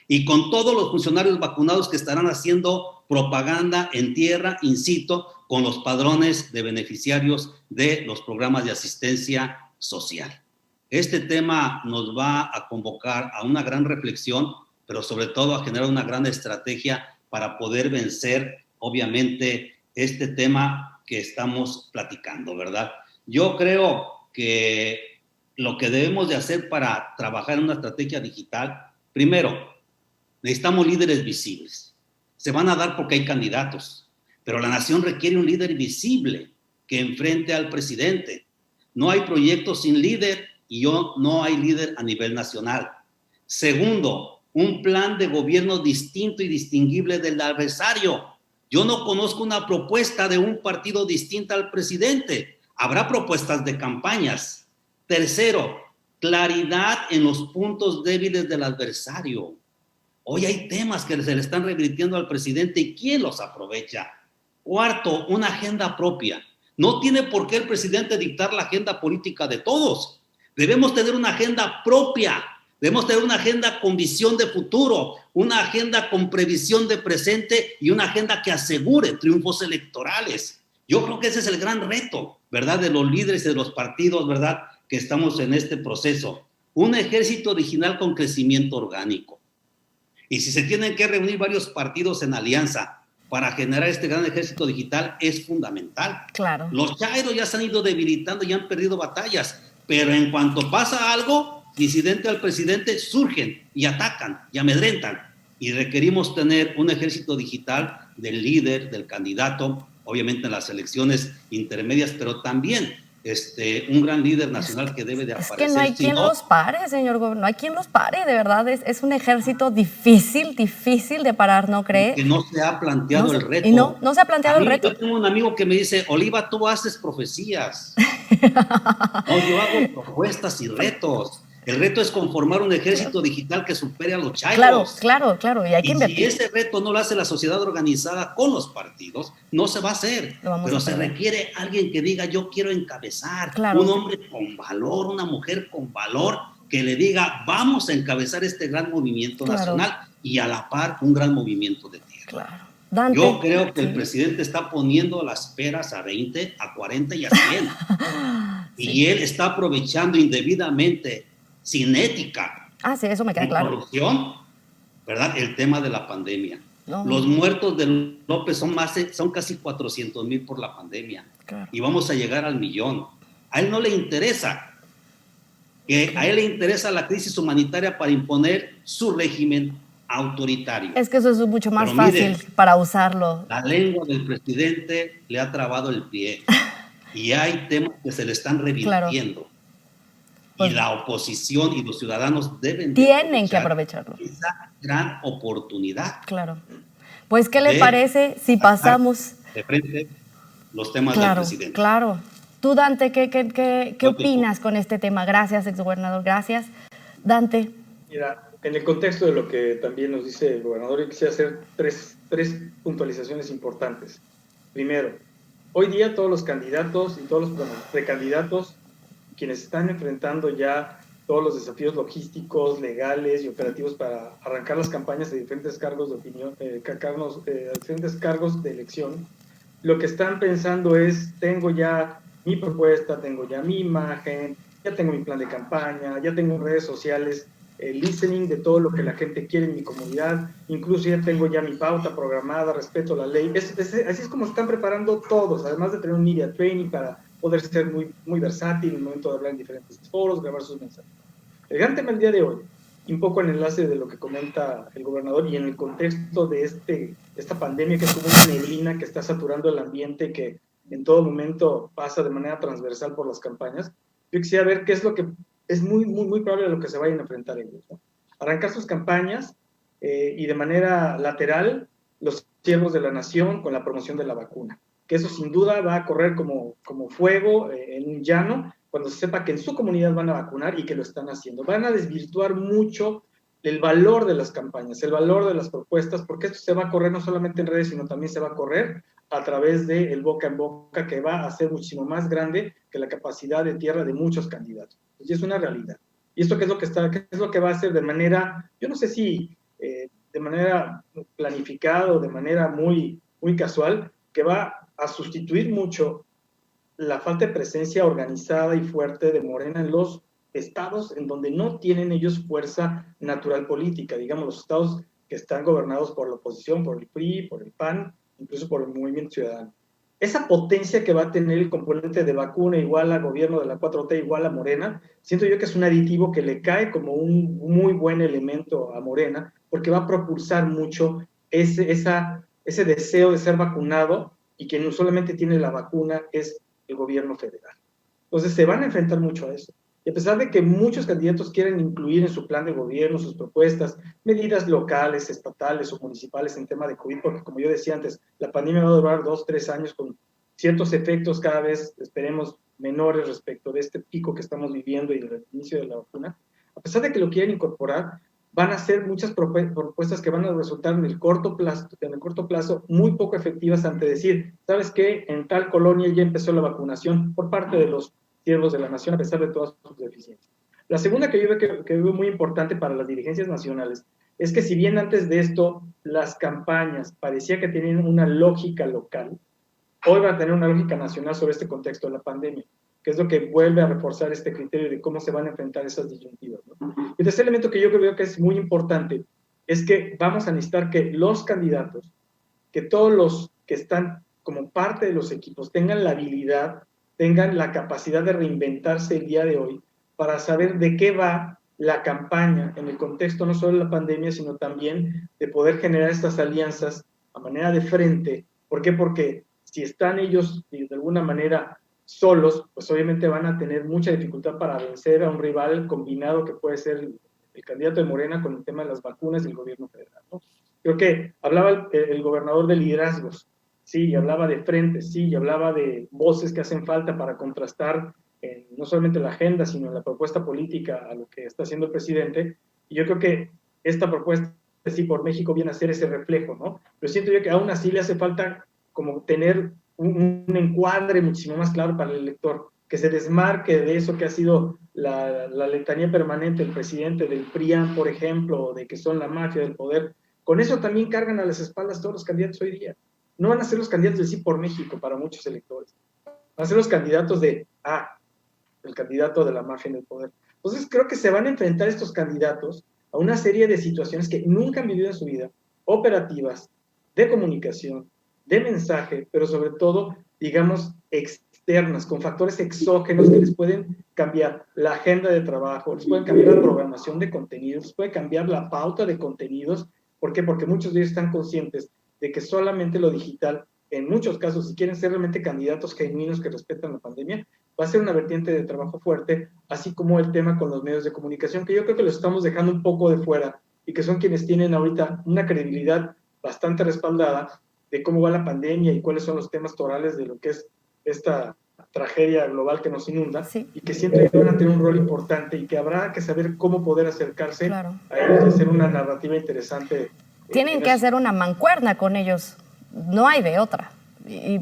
B: y con todos los funcionarios vacunados que estarán haciendo propaganda en tierra, in situ, con los padrones de beneficiarios de los programas de asistencia social. Este tema nos va a convocar a una gran reflexión, pero sobre todo a generar una gran estrategia para poder vencer, obviamente, este tema que estamos platicando, ¿verdad? Yo creo que lo que debemos de hacer para trabajar en una estrategia digital, primero, necesitamos líderes visibles. Se van a dar porque hay candidatos, pero la nación requiere un líder visible que enfrente al presidente. No hay proyecto sin líder y no hay líder a nivel nacional. Segundo, un plan de gobierno distinto y distinguible del adversario. Yo no conozco una propuesta de un partido distinta al presidente. Habrá propuestas de campañas. Tercero, claridad en los puntos débiles del adversario. Hoy hay temas que se le están revirtiendo al presidente y ¿quién los aprovecha? Cuarto, una agenda propia. No tiene por qué el presidente dictar la agenda política de todos. Debemos tener una agenda propia. Debemos tener una agenda con visión de futuro, una agenda con previsión de presente y una agenda que asegure triunfos electorales. Yo creo que ese es el gran reto, ¿verdad?, de los líderes y de los partidos, ¿verdad?, que estamos en este proceso. Un ejército original con crecimiento orgánico. Y si se tienen que reunir varios partidos en alianza para generar este gran ejército digital, es fundamental.
A: Claro.
B: Los chairos ya se han ido debilitando y han perdido batallas, pero en cuanto pasa algo disidente al presidente, surgen y atacan y amedrentan. Y requerimos tener un ejército digital del líder, del candidato, obviamente en las elecciones intermedias, pero también un gran líder nacional que debe de aparecer.
A: Es que no hay quien los pare, señor gobernador, no hay quien los pare, de verdad, es un ejército difícil de parar, ¿no cree?
B: Que no se ha planteado el reto.
A: Y no se ha planteado el reto.
B: Yo tengo un amigo que me dice, Oliva, tú haces profecías. No, yo hago propuestas y retos. El reto es conformar un ejército digital que supere a los chairos.
A: Claro, y hay que invertir.
B: Si ese reto no lo hace la sociedad organizada con los partidos, no se va a hacer. Pero se requiere alguien que diga, yo quiero encabezar.
A: Claro.
B: Un hombre con valor, una mujer con valor, que le diga, vamos a encabezar este gran movimiento nacional y a la par un gran movimiento de tierra.
A: Claro. Dante,
B: yo creo que el presidente está poniendo las peras a 20, a 40 y a 100. Y él está aprovechando indebidamente, sin ética.
A: Sí, eso me queda claro.
B: Corrupción, ¿verdad? El tema de la pandemia.
A: No.
B: Los muertos de López son casi 400,000 por la pandemia.
A: Claro.
B: Y vamos a llegar al 1,000,000. A él no le interesa. A él le interesa la crisis humanitaria para imponer su régimen autoritario.
A: Es que eso es mucho más fácil para usarlo.
B: La lengua del presidente le ha trabado el pie. Y hay temas que se le están revirtiendo.
A: Claro.
B: Y la oposición y los ciudadanos
A: tienen que aprovecharlo.
B: Esa gran oportunidad.
A: Claro. Pues, ¿qué le parece si pasamos
B: de frente los temas del presidente?
A: Claro. Tú, Dante, ¿qué opinas con este tema? Gracias, exgobernador. Gracias. Dante.
C: Mira, en el contexto de lo que también nos dice el gobernador, yo quisiera hacer tres puntualizaciones importantes. Primero, hoy día todos los candidatos y todos los precandidatos, quienes están enfrentando ya todos los desafíos logísticos, legales y operativos para arrancar las campañas de diferentes cargos de opinión, diferentes cargos de elección, lo que están pensando es, tengo ya mi propuesta, tengo ya mi imagen, ya tengo mi plan de campaña, ya tengo redes sociales, el listening de todo lo que la gente quiere en mi comunidad, incluso ya tengo ya mi pauta programada, respeto a la ley. Así es como se están preparando todos, además de tener un media training para poder ser muy, muy versátil en el momento de hablar en diferentes foros, grabar sus mensajes. El gran tema del día de hoy, y un poco en enlace de lo que comenta el gobernador y en el contexto de esta pandemia que es como una neblina que está saturando el ambiente, que en todo momento pasa de manera transversal por las campañas, yo quisiera ver qué es lo que es muy, muy, muy probable a lo que se vayan a enfrentar ellos, ¿no? Arrancar sus campañas y de manera lateral los siervos de la nación con la promoción de la vacuna, que eso sin duda va a correr como fuego en un llano cuando se sepa que en su comunidad van a vacunar y que lo están haciendo. Van a desvirtuar mucho el valor de las campañas, el valor de las propuestas, porque esto se va a correr no solamente en redes, sino también se va a correr a través del boca en boca, que va a ser muchísimo más grande que la capacidad de tierra de muchos candidatos. Y es una realidad. ¿Y esto qué es lo que va a hacer de manera, yo no sé si de manera planificada o de manera muy, muy casual, que va a sustituir mucho la falta de presencia organizada y fuerte de Morena en los estados en donde no tienen ellos fuerza natural política, digamos los estados que están gobernados por la oposición, por el PRI, por el PAN, incluso por el Movimiento Ciudadano. Esa potencia que va a tener el componente de vacuna igual a gobierno de la 4T igual a Morena, siento yo que es un aditivo que le cae como un muy buen elemento a Morena, porque va a propulsar mucho ese deseo de ser vacunado y que no solamente tiene la vacuna, es el gobierno federal. Entonces se van a enfrentar mucho a eso. Y a pesar de que muchos candidatos quieren incluir en su plan de gobierno, sus propuestas, medidas locales, estatales o municipales en tema de COVID, porque como yo decía antes, la pandemia va a durar 2, 3 años con ciertos efectos cada vez, esperemos, menores respecto de este pico que estamos viviendo y del inicio de la vacuna. A pesar de que lo quieren incorporar, van a ser muchas propuestas que van a resultar en el corto plazo muy poco efectivas ante decir, ¿sabes qué? En tal colonia ya empezó la vacunación por parte de los siervos de la nación a pesar de todas sus deficiencias. La segunda que veo muy importante para las dirigencias nacionales es que si bien antes de esto las campañas parecía que tenían una lógica local, hoy van a tener una lógica nacional sobre este contexto de la pandemia, que es lo que vuelve a reforzar este criterio de cómo se van a enfrentar esas disyuntivas, ¿no? Y el tercer elemento que yo creo que es muy importante es que vamos a necesitar que los candidatos, que todos los que están como parte de los equipos tengan la habilidad, tengan la capacidad de reinventarse el día de hoy para saber de qué va la campaña en el contexto no solo de la pandemia, sino también de poder generar estas alianzas a manera de frente. ¿Por qué? Porque si están ellos de alguna manera solos, pues obviamente van a tener mucha dificultad para vencer a un rival combinado que puede ser el candidato de Morena con el tema de las vacunas y el gobierno federal, ¿no? Creo que hablaba el gobernador de liderazgos, sí, y hablaba de frentes, sí, y hablaba de voces que hacen falta para contrastar no solamente la agenda, sino la propuesta política a lo que está haciendo el presidente. Y yo creo que esta propuesta, sí, por México viene a ser ese reflejo, ¿no? Pero siento yo que aún así le hace falta como tener un encuadre muchísimo más claro para el elector, que se desmarque de eso que ha sido la letanía permanente del presidente, del PRIAN, por ejemplo, de que son la mafia del poder. Con eso también cargan a las espaldas todos los candidatos hoy día. No van a ser los candidatos de Sí por México para muchos electores. Van a ser los candidatos de, el candidato de la mafia en el poder. Entonces creo que se van a enfrentar estos candidatos a una serie de situaciones que nunca han vivido en su vida, operativas, de comunicación, de mensaje, pero sobre todo, digamos, externas, con factores exógenos que les pueden cambiar la agenda de trabajo, les pueden cambiar la programación de contenidos, les puede cambiar la pauta de contenidos. ¿Por qué? Porque muchos de ellos están conscientes de que solamente lo digital, en muchos casos, si quieren ser realmente candidatos genuinos que respetan la pandemia, va a ser una vertiente de trabajo fuerte, así como el tema con los medios de comunicación, que yo creo que lo estamos dejando un poco de fuera y que son quienes tienen ahorita una credibilidad bastante respaldada de cómo va la pandemia y cuáles son los temas torales de lo que es esta tragedia global que nos inunda, sí, y que siempre van a tener un rol importante y que habrá que saber cómo poder acercarse, claro, a ellos y hacer una narrativa interesante.
A: Tienen que hacer una mancuerna con ellos, no hay de otra. Y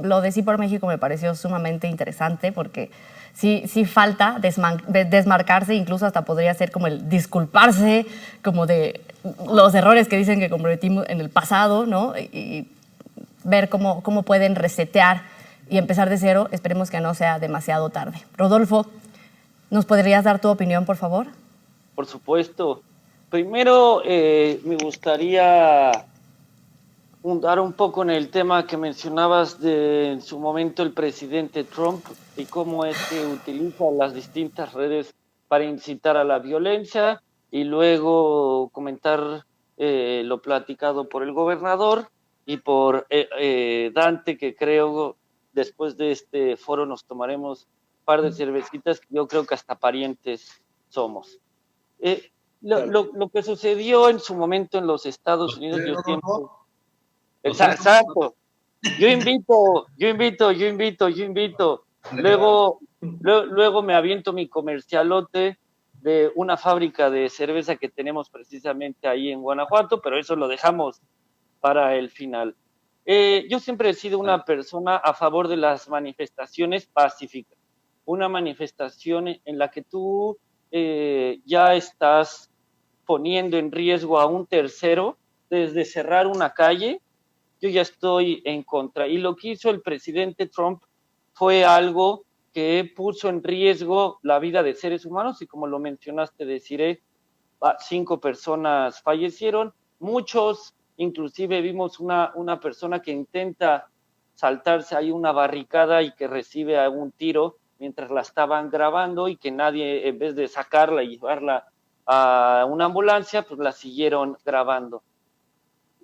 A: lo de Sí por México me pareció sumamente interesante porque sí falta desmarcarse, incluso hasta podría ser como el disculparse, como de los errores que dicen que cometimos en el pasado, ¿no? Y ver cómo pueden resetear y empezar de cero. Esperemos que no sea demasiado tarde. Rodolfo, ¿nos podrías dar tu opinión, por favor?
D: Por supuesto. Primero, me gustaría dar un poco en el tema que mencionabas de en su momento el presidente Trump y cómo es que utiliza las distintas redes para incitar a la violencia, y luego comentar lo platicado por el gobernador y por Dante, que creo después de este foro nos tomaremos un par de cervecitas, que yo creo que hasta parientes somos. Lo que sucedió en su momento en los Estados Unidos, yo siento... Exacto. Yo invito. Luego me aviento mi comercialote de una fábrica de cerveza que tenemos precisamente ahí en Guanajuato, pero eso lo dejamos para el final. Yo siempre he sido una persona a favor de las manifestaciones pacíficas. Una manifestación en la que tú ya estás poniendo en riesgo a un tercero, desde cerrar una calle, yo ya estoy en contra. Y lo que hizo el presidente Trump fue algo que puso en riesgo la vida de seres humanos, y como lo mencionaste, Desiree, 5 personas fallecieron, muchos, inclusive vimos una persona que intenta saltarse ahí una barricada y que recibe un tiro mientras la estaban grabando, y que nadie, en vez de sacarla y llevarla a una ambulancia, pues la siguieron grabando.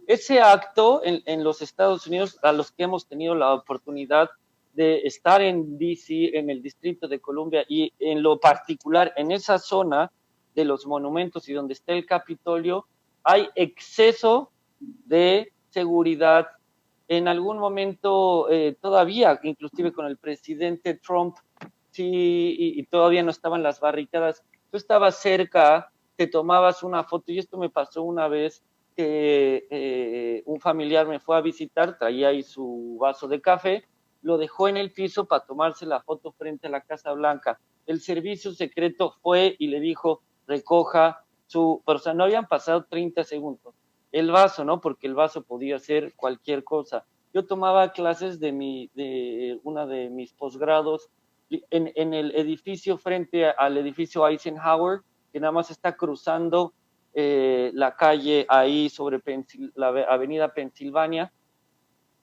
D: Ese acto en los Estados Unidos, a los que hemos tenido la oportunidad de estar en DC, en el Distrito de Columbia, y en lo particular en esa zona de los monumentos y donde está el Capitolio, hay exceso de seguridad. En algún momento todavía, inclusive con el presidente Trump, sí, y todavía no estaban las barricadas, tú estabas cerca, te tomabas una foto, y esto me pasó una vez, que un familiar me fue a visitar, traía ahí su vaso de café, lo dejó en el piso para tomarse la foto frente a la Casa Blanca. El servicio secreto fue y le dijo, recoja pero o sea, no habían pasado 30 segundos. El vaso, ¿no? Porque el vaso podía ser cualquier cosa. Yo tomaba clases de una de mis posgrados en el edificio frente al edificio Eisenhower, que nada más está cruzando la calle ahí sobre la avenida Pensilvania,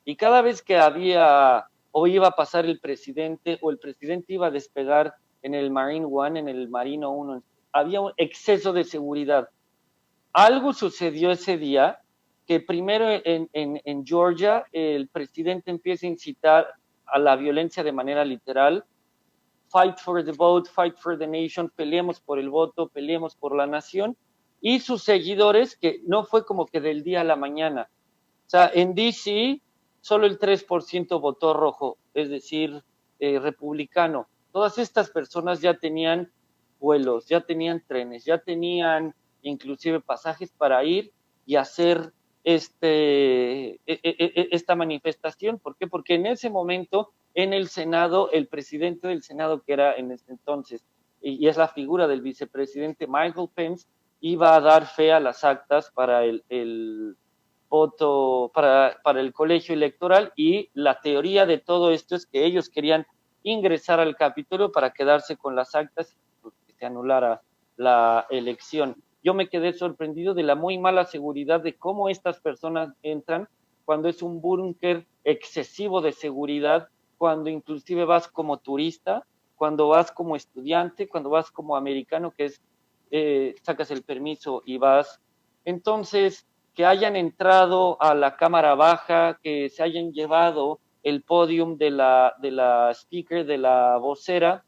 D: y cada vez que había o iba a pasar el presidente o el presidente iba a despegar en el Marine One, en el Marino 1, había un exceso de seguridad. Algo sucedió ese día, que primero en Georgia el presidente empieza a incitar a la violencia de manera literal. Fight for the vote, fight for the nation, peleemos por el voto, peleemos por la nación. Y sus seguidores, que no fue como que del día a la mañana. O sea, en DC solo el 3% votó rojo, es decir, republicano. Todas estas personas ya tenían vuelos, ya tenían trenes, ya tenían inclusive pasajes para ir y hacer esta manifestación. ¿Por qué? Porque en ese momento en el Senado, el presidente del Senado, que era en ese entonces, y es la figura del vicepresidente Michael Pence, iba a dar fe a las actas para el voto, para el colegio electoral, y la teoría de todo esto es que ellos querían ingresar al Capitolio para quedarse con las actas y que se anulara la elección. Yo me quedé sorprendido de la muy mala seguridad de cómo estas personas entran cuando es un búnker excesivo de seguridad, cuando inclusive vas como turista, cuando vas como estudiante, cuando vas como americano, que es sacas el permiso y vas. Entonces, que hayan entrado a la Cámara Baja, que se hayan llevado el podium de la speaker, de la vocera,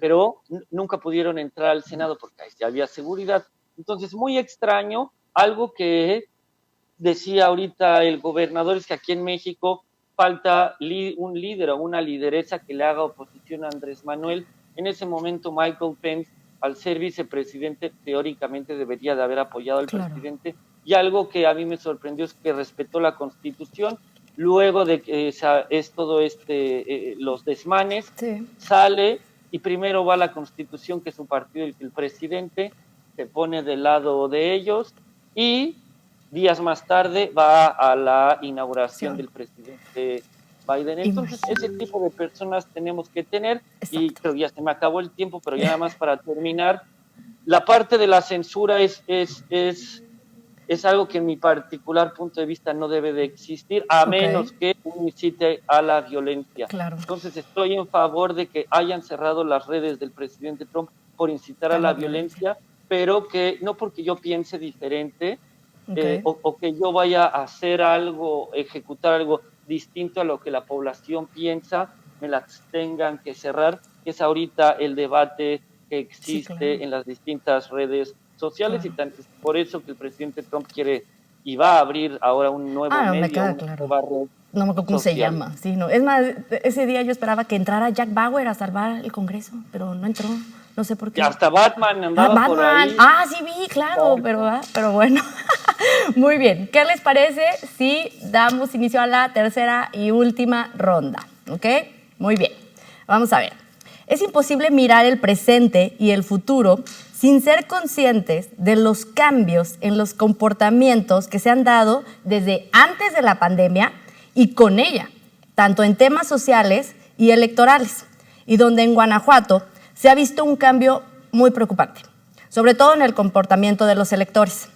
D: pero nunca pudieron entrar al Senado porque ahí ya había seguridad. Entonces, muy extraño. Algo que decía ahorita el gobernador es que aquí en México falta un líder o una lideresa que le haga oposición a Andrés Manuel. En ese momento Michael Pence, al ser vicepresidente, teóricamente debería de haber apoyado al presidente, y algo que a mí me sorprendió es que respetó la Constitución. Luego de que es todo los desmanes, sale y primero va a la Constitución, que es su partido, el presidente se pone del lado de ellos, y días más tarde va a la inauguración del presidente Biden. Entonces, ese tipo de personas tenemos que tener. Exacto. Y creo que ya se me acabó el tiempo, pero ya nada más para terminar, la parte de la censura es algo que en mi particular punto de vista no debe de existir, a menos que incite a la violencia. Claro. Entonces, estoy en favor de que hayan cerrado las redes del presidente Trump por incitar a la violencia, pero que no porque yo piense diferente, o que yo vaya a hacer algo, ejecutar algo distinto a lo que la población piensa, me las tengan que cerrar, que es ahorita el debate que existe en las distintas redes sociales, y por eso que el presidente Trump quiere y va a abrir ahora un nuevo medio,
A: me queda claro. No me acuerdo cómo se llama. Sí, no. Es más, ese día yo esperaba que entrara Jack Bauer a salvar el Congreso, pero no entró. No sé por qué.
D: Y hasta Batman andaba por ahí.
A: Sí vi, claro, pero bueno. Muy bien. ¿Qué les parece si damos inicio a la tercera y última ronda? ¿Ok? Muy bien. Vamos a ver. Es imposible mirar el presente y el futuro sin ser conscientes de los cambios en los comportamientos que se han dado desde antes de la pandemia y con ella, tanto en temas sociales y electorales, y donde en Guanajuato se ha visto un cambio muy preocupante, sobre todo en el comportamiento de los electores.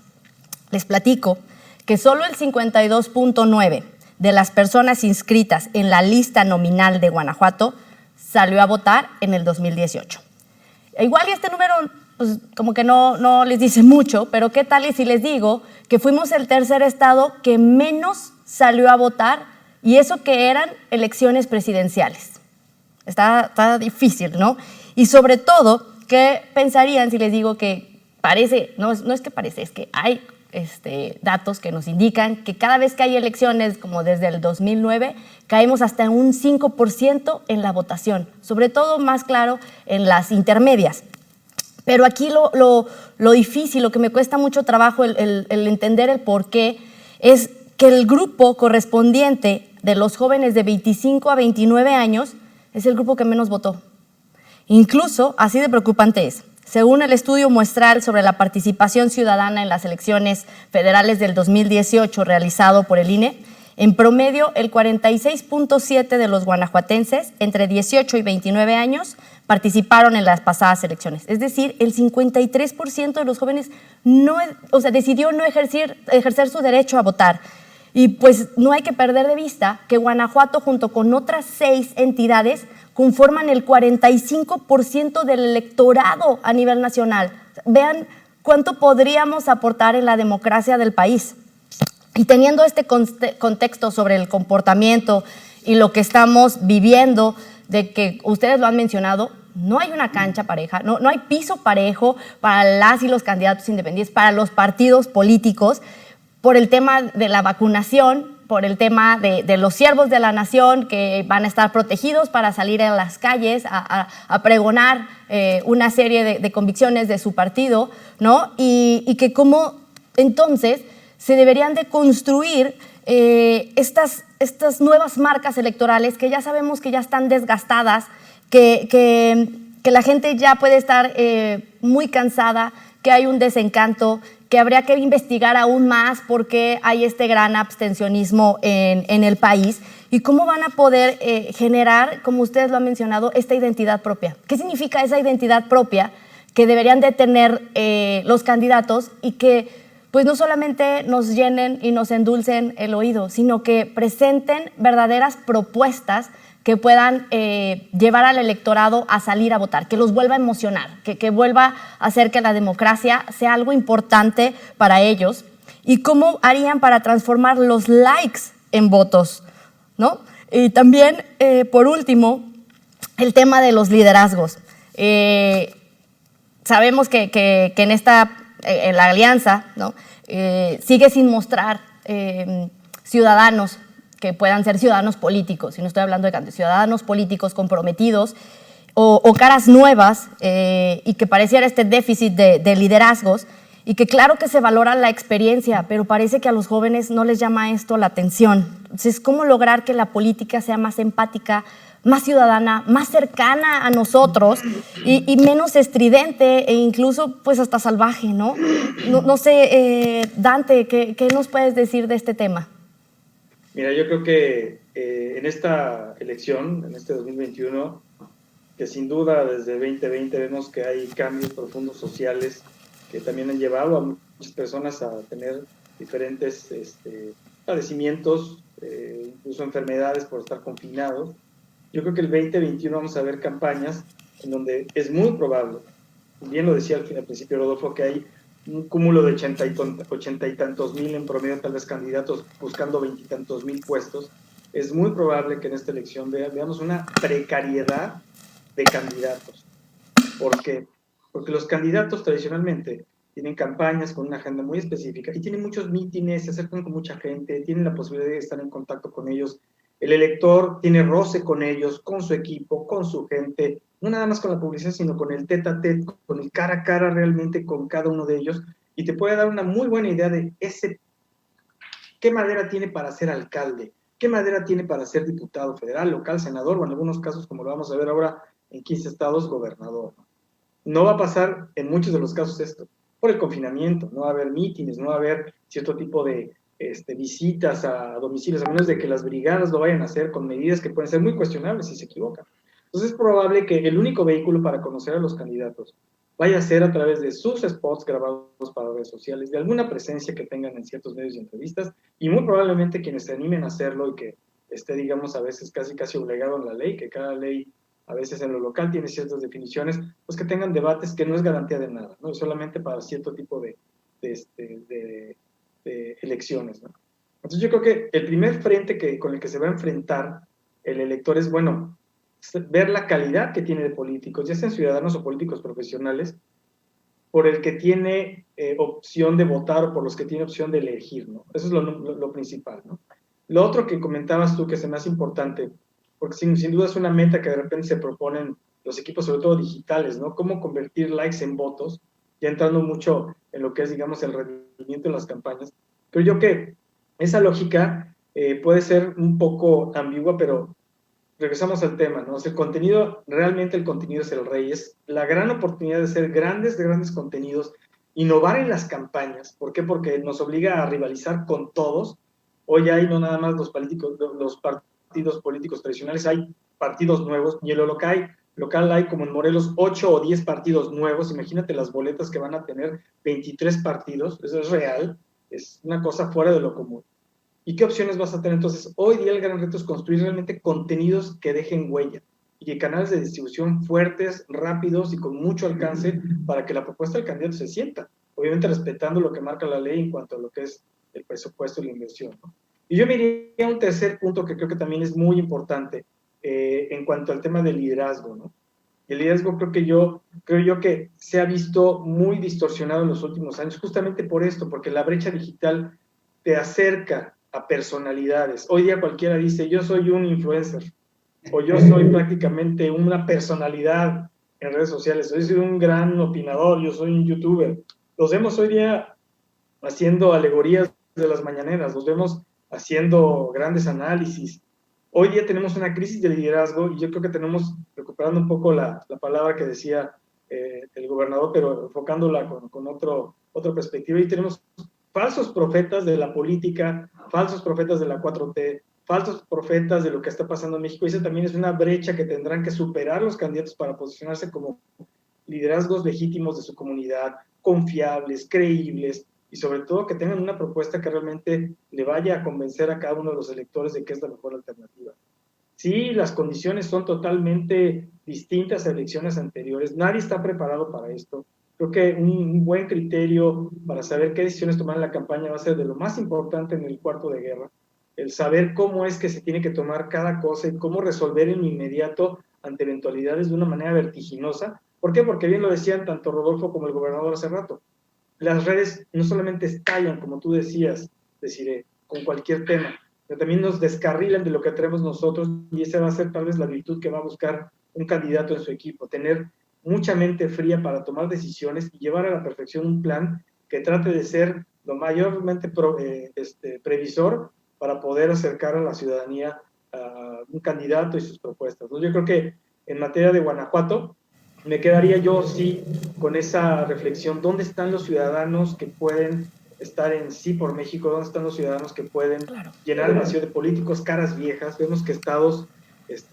A: Les platico que solo el 52.9% de las personas inscritas en la lista nominal de Guanajuato salió a votar en el 2018. Igual y este número pues, como que no les dice mucho, pero ¿qué tal y si les digo que fuimos el tercer estado que menos salió a votar y eso que eran elecciones presidenciales. Está difícil, ¿no? Y sobre todo, ¿qué pensarían si les digo que parece, no es que parece, es que hay datos que nos indican que cada vez que hay elecciones, como desde el 2009, caemos hasta un 5% en la votación, sobre todo más claro en las intermedias. Pero aquí lo difícil, lo que me cuesta mucho trabajo el entender el por qué, es que el grupo correspondiente de los jóvenes de 25 a 29 años es el grupo que menos votó. Incluso, así de preocupante es. Según el estudio muestral sobre la participación ciudadana en las elecciones federales del 2018 realizado por el INE, en promedio el 46.7% de los guanajuatenses entre 18 y 29 años participaron en las pasadas elecciones. Es decir, el 53% de los jóvenes decidió no ejercer su derecho a votar. Y pues no hay que perder de vista que Guanajuato, junto con otras 6 entidades, conforman el 45% del electorado a nivel nacional. Vean cuánto podríamos aportar en la democracia del país. Y teniendo este contexto sobre el comportamiento y lo que estamos viviendo, de que ustedes lo han mencionado, no hay una cancha pareja, no hay piso parejo para las y los candidatos independientes, para los partidos políticos, por el tema de la vacunación, por el tema de los siervos de la nación que van a estar protegidos para salir a las calles a pregonar una serie de convicciones de su partido, ¿no? Y que como entonces se deberían de construir estas nuevas marcas electorales que ya sabemos que ya están desgastadas, que la gente ya puede estar muy cansada, que hay un desencanto, que habría que investigar aún más por qué hay este gran abstencionismo en el país y cómo van a poder generar, como ustedes lo han mencionado, esta identidad propia. ¿Qué significa esa identidad propia que deberían de tener los candidatos y que pues no solamente nos llenen y nos endulcen el oído, sino que presenten verdaderas propuestas que puedan llevar al electorado a salir a votar, que los vuelva a emocionar, que vuelva a hacer que la democracia sea algo importante para ellos? ¿Y cómo harían para transformar los likes en votos, ¿no? Y también, por último, el tema de los liderazgos. Sabemos que en la alianza, ¿no? Sigue sin mostrar ciudadanos que puedan ser ciudadanos políticos, y no estoy hablando de ciudadanos políticos comprometidos o caras nuevas, y que pareciera este déficit de liderazgos, y que claro que se valora la experiencia, pero parece que a los jóvenes no les llama esto la atención. Entonces, ¿cómo lograr que la política sea más empática, más ciudadana, más cercana a nosotros y menos estridente e incluso pues hasta salvaje, ¿no? No sé, Dante, ¿qué nos puedes decir de este tema?
C: Mira, yo creo que en esta elección, en este 2021, que sin duda desde 2020 vemos que hay cambios profundos sociales que también han llevado a muchas personas a tener diferentes padecimientos, incluso enfermedades por estar confinados. Yo creo que el 2021 vamos a ver campañas en donde es muy probable, bien lo decía al principio Rodolfo, que hay un cúmulo de 80 y tantos mil en promedio, tal vez candidatos buscando 20 y tantos mil puestos. Es muy probable que en esta elección veamos una precariedad de candidatos. ¿Por qué? Porque los candidatos tradicionalmente tienen campañas con una agenda muy específica y tienen muchos mítines, se acercan con mucha gente, tienen la posibilidad de estar en contacto con ellos. El elector tiene roce con ellos, con su equipo, con su gente, no nada más con la publicidad, sino con el tete a tete, con el cara a cara realmente con cada uno de ellos, y te puede dar una muy buena idea de qué madera tiene para ser alcalde, qué madera tiene para ser diputado federal, local, senador, o en algunos casos, como lo vamos a ver ahora, en 15 estados, gobernador. No va a pasar en muchos de los casos esto, por el confinamiento, no va a haber mítines, no va a haber cierto tipo de visitas a domicilios, a menos de que las brigadas lo vayan a hacer con medidas que pueden ser muy cuestionables si se equivocan. Entonces es probable que el único vehículo para conocer a los candidatos vaya a ser a través de sus spots grabados para redes sociales, de alguna presencia que tengan en ciertos medios y entrevistas, y muy probablemente quienes se animen a hacerlo y que esté, digamos, a veces casi obligado en la ley, que cada ley a veces en lo local tiene ciertas definiciones, pues que tengan debates que no es garantía de nada, ¿no? Solamente para cierto tipo de elecciones, ¿no? Entonces yo creo que el primer frente con el que se va a enfrentar el elector es, bueno, ver la calidad que tiene de políticos, ya sean ciudadanos o políticos profesionales, por el que tiene opción de votar o por los que tiene opción de elegir, ¿no? Eso es lo principal, ¿no? Lo otro que comentabas tú que se me hace importante, porque sin duda es una meta que de repente se proponen los equipos, sobre todo digitales, ¿no? Cómo convertir likes en votos, ya entrando mucho en lo que es, digamos, el rendimiento de las campañas. Pero yo que esa lógica puede ser un poco ambigua, pero regresamos al tema, ¿no? O sea, el contenido, realmente el contenido es el rey, es la gran oportunidad de hacer grandes contenidos, innovar en las campañas. ¿Por qué? Porque nos obliga a rivalizar con todos. Hoy hay no nada más los partidos políticos tradicionales, hay partidos nuevos, y en lo local hay como en Morelos 8 o 10 partidos nuevos. Imagínate las boletas que van a tener 23 partidos, eso es real, es una cosa fuera de lo común. ¿Y qué opciones vas a tener? Entonces, hoy día el gran reto es construir realmente contenidos que dejen huella y que canales de distribución fuertes, rápidos y con mucho alcance para que la propuesta del candidato se sienta, obviamente respetando lo que marca la ley en cuanto a lo que es el presupuesto y la inversión, ¿no? Y yo me iría a un tercer punto que creo que también es muy importante en cuanto al tema del liderazgo, ¿no? El liderazgo creo yo que se ha visto muy distorsionado en los últimos años, justamente por esto, porque la brecha digital te acerca a personalidades. Hoy día cualquiera dice, yo soy un influencer, o yo soy prácticamente una personalidad en redes sociales, yo soy un gran opinador, yo soy un youtuber. Los vemos hoy día haciendo alegorías de las mañaneras, los vemos haciendo grandes análisis. Hoy día tenemos una crisis de liderazgo y yo creo que tenemos, recuperando un poco la palabra que decía el gobernador, pero enfocándola con otra perspectiva, y tenemos falsos profetas de la política, falsos profetas de la 4T, falsos profetas de lo que está pasando en México, y esa también es una brecha que tendrán que superar los candidatos para posicionarse como liderazgos legítimos de su comunidad, confiables, creíbles, y sobre todo que tengan una propuesta que realmente le vaya a convencer a cada uno de los electores de que es la mejor alternativa. Sí, las condiciones son totalmente distintas a elecciones anteriores, nadie está preparado para esto. Creo que un buen criterio para saber qué decisiones tomar en la campaña va a ser de lo más importante en el cuarto de guerra, el saber cómo es que se tiene que tomar cada cosa y cómo resolver en inmediato ante eventualidades de una manera vertiginosa. ¿Por qué? Porque bien lo decían tanto Rodolfo como el gobernador hace rato. Las redes no solamente estallan, como tú decías, Desiree, con cualquier tema, pero también nos descarrilan de lo que tenemos nosotros, y esa va a ser tal vez la virtud que va a buscar un candidato en su equipo, tener mucha mente fría para tomar decisiones y llevar a la perfección un plan que trate de ser lo mayormente previsor para poder acercar a la ciudadanía a un candidato y sus propuestas, ¿no? Yo creo que en materia de Guanajuato, me quedaría yo sí con esa reflexión, ¿dónde están los ciudadanos que pueden estar en Sí por México? ¿Dónde están los ciudadanos que pueden llenar el vacío de políticos, caras viejas? Vemos que estados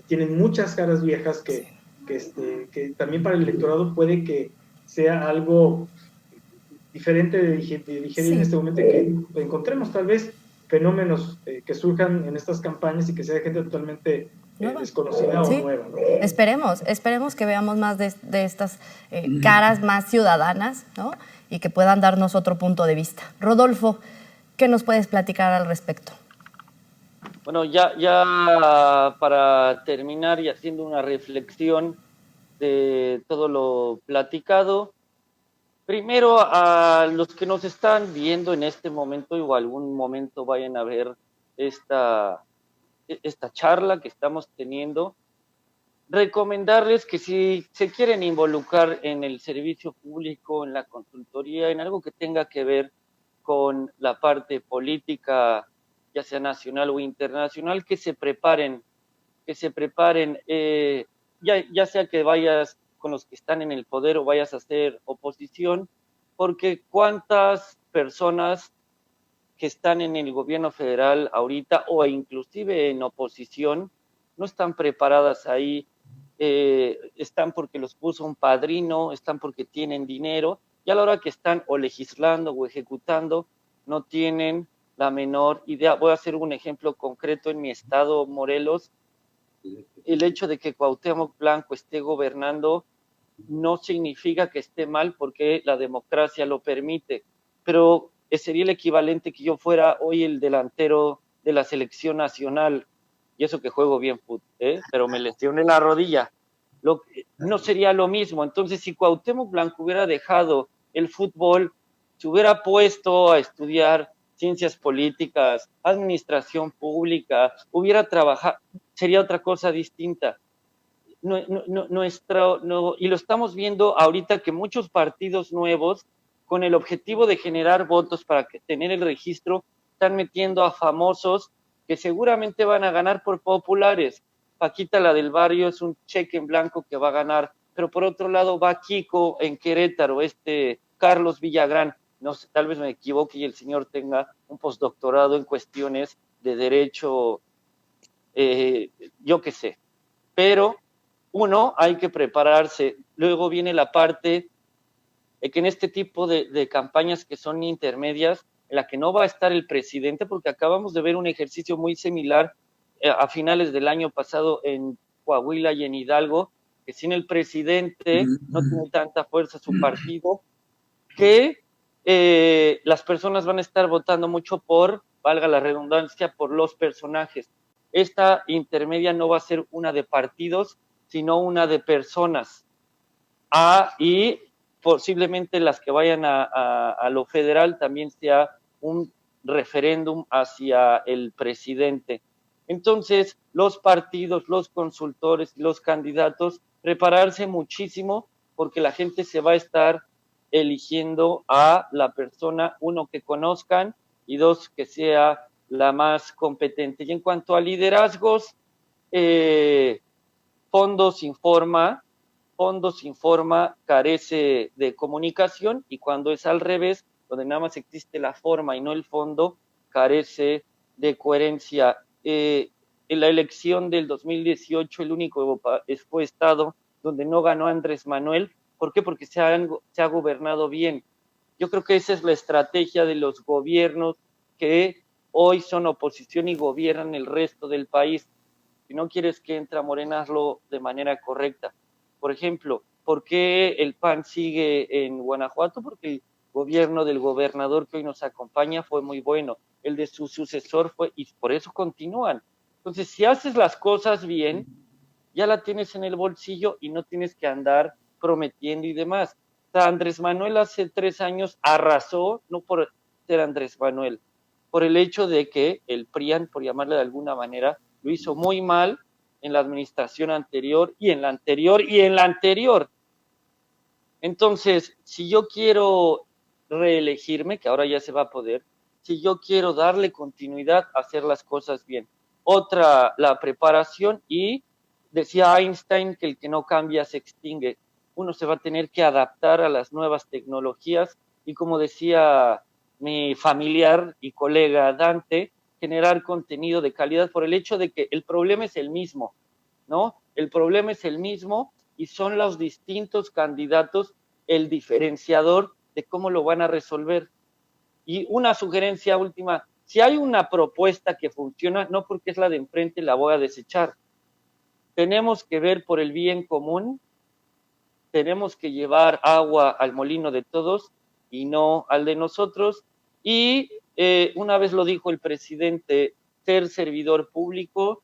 C: tienen muchas caras viejas que también para el electorado puede que sea algo diferente de digerir en este momento, que encontremos tal vez fenómenos que surjan en estas campañas y que sea gente totalmente desconocida o nueva, ¿no?
A: Esperemos que veamos más de estas caras más ciudadanas, ¿no? Y que puedan darnos otro punto de vista. Rodolfo, ¿qué nos puedes platicar al respecto?
D: Bueno, ya para terminar y haciendo una reflexión de todo lo platicado, primero a los que nos están viendo en este momento o algún momento vayan a ver esta charla que estamos teniendo, recomendarles que si se quieren involucrar en el servicio público, en la consultoría, en algo que tenga que ver con la parte política, ya sea nacional o internacional, que se preparen, ya sea que vayas con los que están en el poder o vayas a hacer oposición, porque cuántas personas que están en el gobierno federal ahorita o inclusive en oposición no están preparadas ahí, están porque los puso un padrino, están porque tienen dinero, y a la hora que están o legislando o ejecutando no tienen la menor idea. Voy a hacer un ejemplo concreto en mi estado, Morelos. El hecho de que Cuauhtémoc Blanco esté gobernando no significa que esté mal porque la democracia lo permite, pero sería el equivalente que yo fuera hoy el delantero de la selección nacional, y eso que juego bien fútbol, pero me lesioné la rodilla. No sería lo mismo. Entonces, si Cuauhtémoc Blanco hubiera dejado el fútbol, se hubiera puesto a estudiar ciencias políticas, administración pública, hubiera trabajado, sería otra cosa distinta. Y lo estamos viendo ahorita que muchos partidos nuevos, con el objetivo de generar votos para tener el registro, están metiendo a famosos que seguramente van a ganar por populares. Paquita, la del barrio, es un cheque en blanco que va a ganar, pero por otro lado va Kiko en Querétaro, Carlos Villagrán, no sé, tal vez me equivoque y el señor tenga un postdoctorado en cuestiones de derecho, yo qué sé, pero uno, hay que prepararse. Luego viene la parte de que en este tipo de campañas que son intermedias, en la que no va a estar el presidente, porque acabamos de ver un ejercicio muy similar a finales del año pasado en Coahuila y en Hidalgo, que sin el presidente no tiene tanta fuerza su partido, que las personas van a estar votando mucho por, valga la redundancia, por los personajes. Esta intermedia no va a ser una de partidos, sino una de personas. Y posiblemente las que vayan a lo federal también sea un referéndum hacia el presidente. Entonces, los partidos, los consultores, los candidatos, prepararse muchísimo porque la gente se va a estar eligiendo a la persona, uno, que conozcan y dos, que sea la más competente. Y en cuanto a liderazgos, Fondos informa, carece de comunicación, y cuando es al revés, donde nada más existe la forma y no el fondo, carece de coherencia. En la elección del 2018, el único fue estado donde no ganó Andrés Manuel. ¿Por qué? Porque se ha gobernado bien. Yo creo que esa es la estrategia de los gobiernos que hoy son oposición y gobiernan el resto del país. Si no quieres que entre Morena, hazlo de manera correcta. Por ejemplo, ¿por qué el PAN sigue en Guanajuato? Porque el gobierno del gobernador que hoy nos acompaña fue muy bueno, el de su sucesor fue, y por eso continúan. Entonces, si haces las cosas bien, ya la tienes en el bolsillo y no tienes que andar prometiendo y demás. O sea, Andrés Manuel hace 3 años arrasó, no por ser Andrés Manuel, por el hecho de que el PRIAN, por llamarle de alguna manera, lo hizo muy mal en la administración anterior y en la anterior y en la anterior. Entonces, si yo quiero reelegirme, que ahora ya se va a poder, si yo quiero darle continuidad a hacer las cosas bien. Otra, la preparación, y decía Einstein que el que no cambia se extingue. Uno se va a tener que adaptar a las nuevas tecnologías y, como decía mi familiar y colega Dante, generar contenido de calidad por el hecho de que el problema es el mismo, ¿no? El problema es el mismo y son los distintos candidatos el diferenciador de cómo lo van a resolver. Y una sugerencia última, si hay una propuesta que funciona, no porque es la de enfrente la voy a desechar. Tenemos que ver por el bien común, tenemos que llevar agua al molino de todos y no al de nosotros. Y una vez lo dijo el presidente, ser servidor público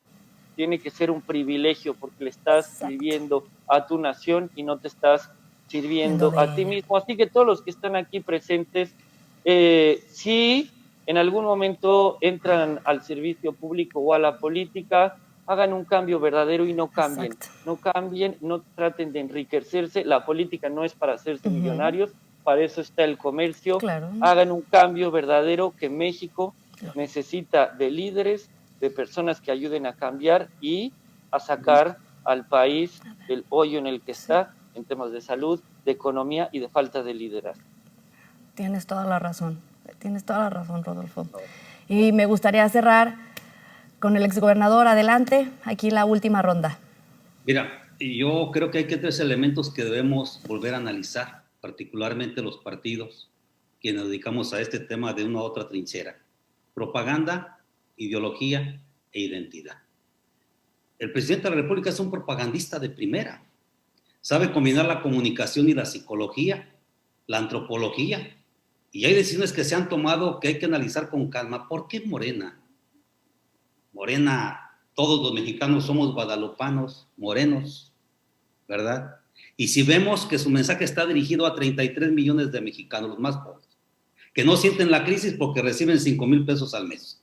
D: tiene que ser un privilegio porque le estás sirviendo a tu nación y no te estás sirviendo a ti mismo. Así que todos los que están aquí presentes, si en algún momento entran al servicio público o a la política, hagan un cambio verdadero y no cambien. Exacto. No cambien, no traten de enriquecerse. La política no es para hacerse millonarios, para eso está el comercio. Claro. Hagan un cambio verdadero, que México necesita de líderes, de personas que ayuden a cambiar y a sacar al país del hoyo en el que está en temas de salud, de economía y de falta de liderazgo.
A: Tienes toda la razón, Rodolfo. Y me gustaría cerrar con el exgobernador. Adelante, aquí la última ronda.
B: Mira, yo creo que hay 3 elementos que debemos volver a analizar, particularmente los partidos, quienes nos dedicamos a este tema de una u otra trinchera: propaganda, ideología e identidad. El presidente de la República es un propagandista de primera. Sabe combinar la comunicación y la psicología, la antropología Y hay decisiones que se han tomado que hay que analizar con calma. ¿Por qué Morena? Morena, todos los mexicanos somos guadalupanos, morenos, ¿verdad? Y si vemos que su mensaje está dirigido a 33 millones de mexicanos, los más pobres, que no sienten la crisis porque reciben 5,000 pesos al mes.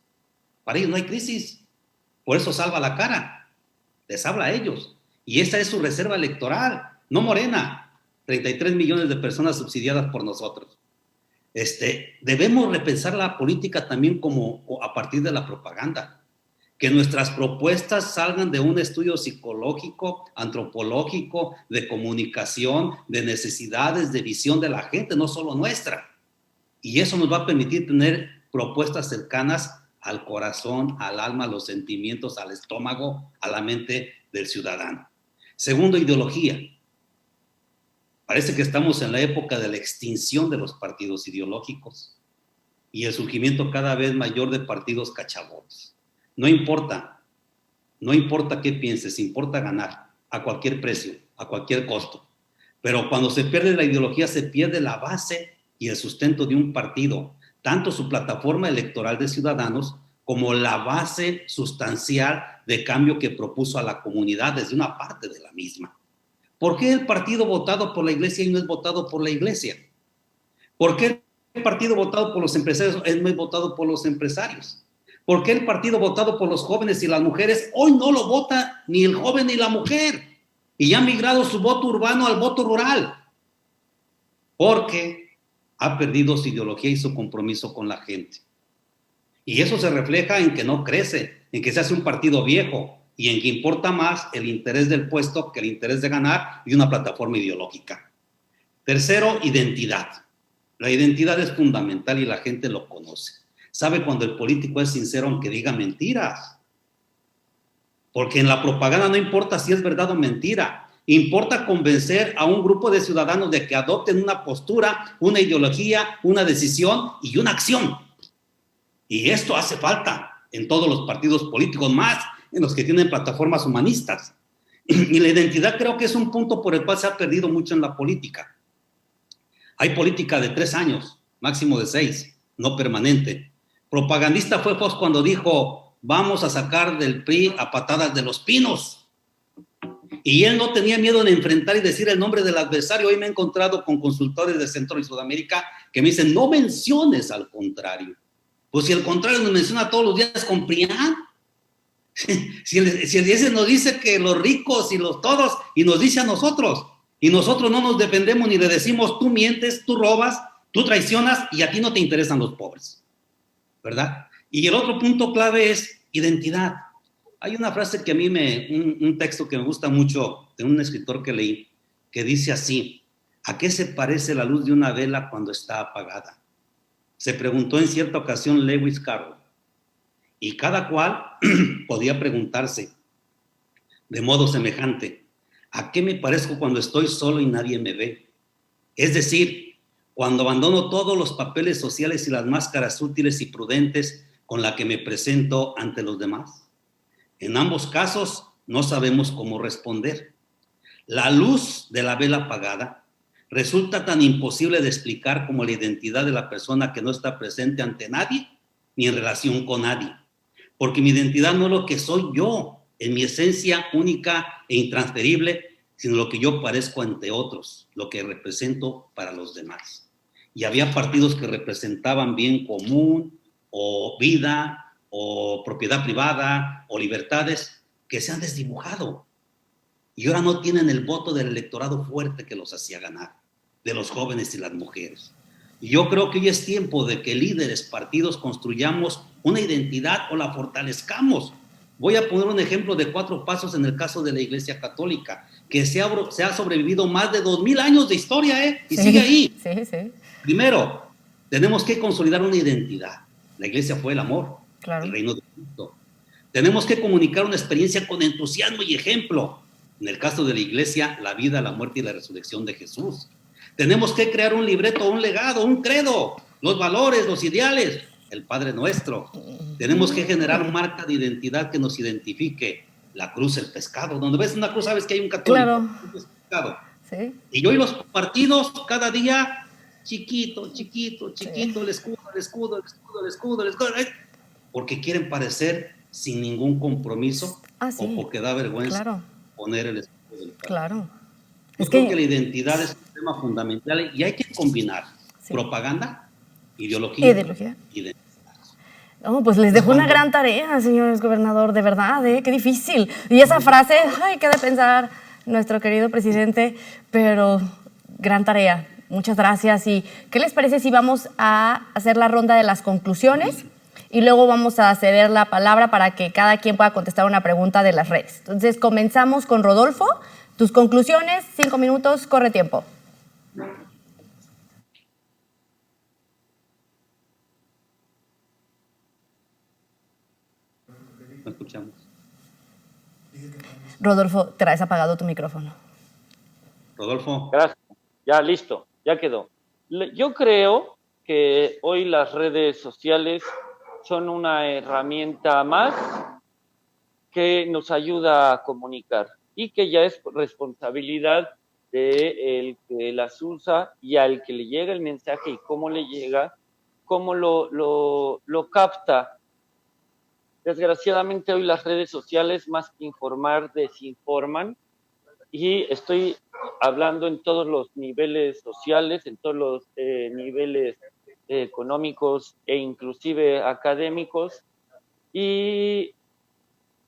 B: Para ellos no hay crisis, por eso salva la cara, les habla a ellos. Y esa es su reserva electoral, no Morena, 33 millones de personas subsidiadas por nosotros. Debemos repensar la política también como a partir de la propaganda. Que nuestras propuestas salgan de un estudio psicológico, antropológico, de comunicación, de necesidades, de visión de la gente, no solo nuestra. Y eso nos va a permitir tener propuestas cercanas al corazón, al alma, a los sentimientos, al estómago, a la mente del ciudadano. Segundo, ideología. Parece que estamos en la época de la extinción de los partidos ideológicos y el surgimiento cada vez mayor de partidos cachavotos. No importa qué pienses, importa ganar a cualquier precio, a cualquier costo. Pero cuando se pierde la ideología, se pierde la base y el sustento de un partido, tanto su plataforma electoral de ciudadanos como la base sustancial de cambio que propuso a la comunidad desde una parte de la misma. ¿Por qué el partido votado por la iglesia y no es votado por la iglesia? ¿Por qué el partido votado por los empresarios no es votado por los empresarios? ¿Por qué el partido votado por los jóvenes y las mujeres hoy no lo vota ni el joven ni la mujer? Y ya ha migrado su voto urbano al voto rural. Porque ha perdido su ideología y su compromiso con la gente. Y eso se refleja en que no crece, en que se hace un partido viejo y en que importa más el interés del puesto que el interés de ganar y una plataforma ideológica. Tercero, identidad. La identidad es fundamental y la gente lo conoce. Sabe cuando el político es sincero aunque diga mentiras. Porque en la propaganda no importa si es verdad o mentira. Importa convencer a un grupo de ciudadanos de que adopten una postura, una ideología, una decisión y una acción. Y esto hace falta en todos los partidos políticos, más en los que tienen plataformas humanistas. Y la identidad creo que es un punto por el cual se ha perdido mucho en la política. Hay política de 3 años, máximo de 6, no permanente. Propagandista fue Fox cuando dijo, vamos a sacar del PRI a patadas de los pinos. Y él no tenía miedo de enfrentar y decir el nombre del adversario. Hoy me he encontrado con consultores de Centro y Sudamérica que me dicen, no menciones al contrario. Pues si el contrario nos menciona todos los días con PRIAN. Si el 10 nos dice que los ricos y los todos, y nos dice a nosotros, y nosotros no nos defendemos ni le decimos, tú mientes, tú robas, tú traicionas y a ti no te interesan los pobres. ¿Verdad? Y el otro punto clave es identidad. Hay una frase que a mí un texto que me gusta mucho de un escritor que leí, que dice así, ¿a qué se parece la luz de una vela cuando está apagada? Se preguntó en cierta ocasión Lewis Carroll, y cada cual podía preguntarse de modo semejante, ¿a qué me parezco cuando estoy solo y nadie me ve? Es decir, cuando abandono todos los papeles sociales y las máscaras útiles y prudentes con las que me presento ante los demás. En ambos casos no sabemos cómo responder. La luz de la vela apagada resulta tan imposible de explicar como la identidad de la persona que no está presente ante nadie ni en relación con nadie. Porque mi identidad no es lo que soy yo, en mi esencia única e intransferible, sino lo que yo parezco ante otros, lo que represento para los demás. Y había partidos que representaban bien común, o vida, o propiedad privada, o libertades, que se han desdibujado. Y ahora no tienen el voto del electorado fuerte que los hacía ganar, de los jóvenes y las mujeres. Y yo creo que hoy es tiempo de que líderes, partidos, construyamos una identidad o la fortalezcamos. Voy a poner un ejemplo de 4 pasos en el caso de la Iglesia Católica, que se ha sobrevivido más de 2000 años de historia, y
A: sí,
B: sigue ahí.
A: Sí.
B: Primero, tenemos que consolidar una identidad. La iglesia fue el amor,
A: claro.
B: El reino de Cristo. Tenemos que comunicar una experiencia con entusiasmo y ejemplo. En el caso de la iglesia, la vida, la muerte y la resurrección de Jesús. Tenemos que crear un libreto, un legado, un credo, los valores, los ideales, el Padre Nuestro. Tenemos que generar una marca de identidad que nos identifique. La cruz, el pescado. Donde ves una cruz sabes que hay un católico.
A: Claro.
B: Un pescado.
A: Sí.
B: Y hoy los partidos cada día chiquito, chiquito, chiquito, el escudo, el escudo, el escudo, el escudo, el escudo, porque quieren parecer sin ningún compromiso
A: sí,
B: o porque da vergüenza
A: claro,
B: poner el escudo del país.
A: Claro.
B: Yo creo que la identidad es un tema fundamental y hay que combinar propaganda, ideología. Identidad.
A: No, pues les dejo una gran tarea, señores gobernador, de verdad, qué difícil. Y esa frase, ay, qué de pensar nuestro querido presidente, pero gran tarea. Muchas gracias. ¿Y qué les parece si vamos a hacer la ronda de las conclusiones? Y luego vamos a ceder la palabra para que cada quien pueda contestar una pregunta de las redes. Entonces, comenzamos con Rodolfo. Tus conclusiones, 5 minutos, corre tiempo.
B: No escuchamos.
A: Rodolfo, traes apagado tu micrófono.
B: Rodolfo.
D: Gracias. Ya, listo, ya quedó. Yo creo que hoy las redes sociales son una herramienta más que nos ayuda a comunicar y que ya es responsabilidad del que las usa y al que le llega el mensaje y cómo le llega, cómo lo capta. Desgraciadamente hoy las redes sociales, más que informar, desinforman, y estoy hablando en todos los niveles sociales, en todos los niveles económicos e inclusive académicos, y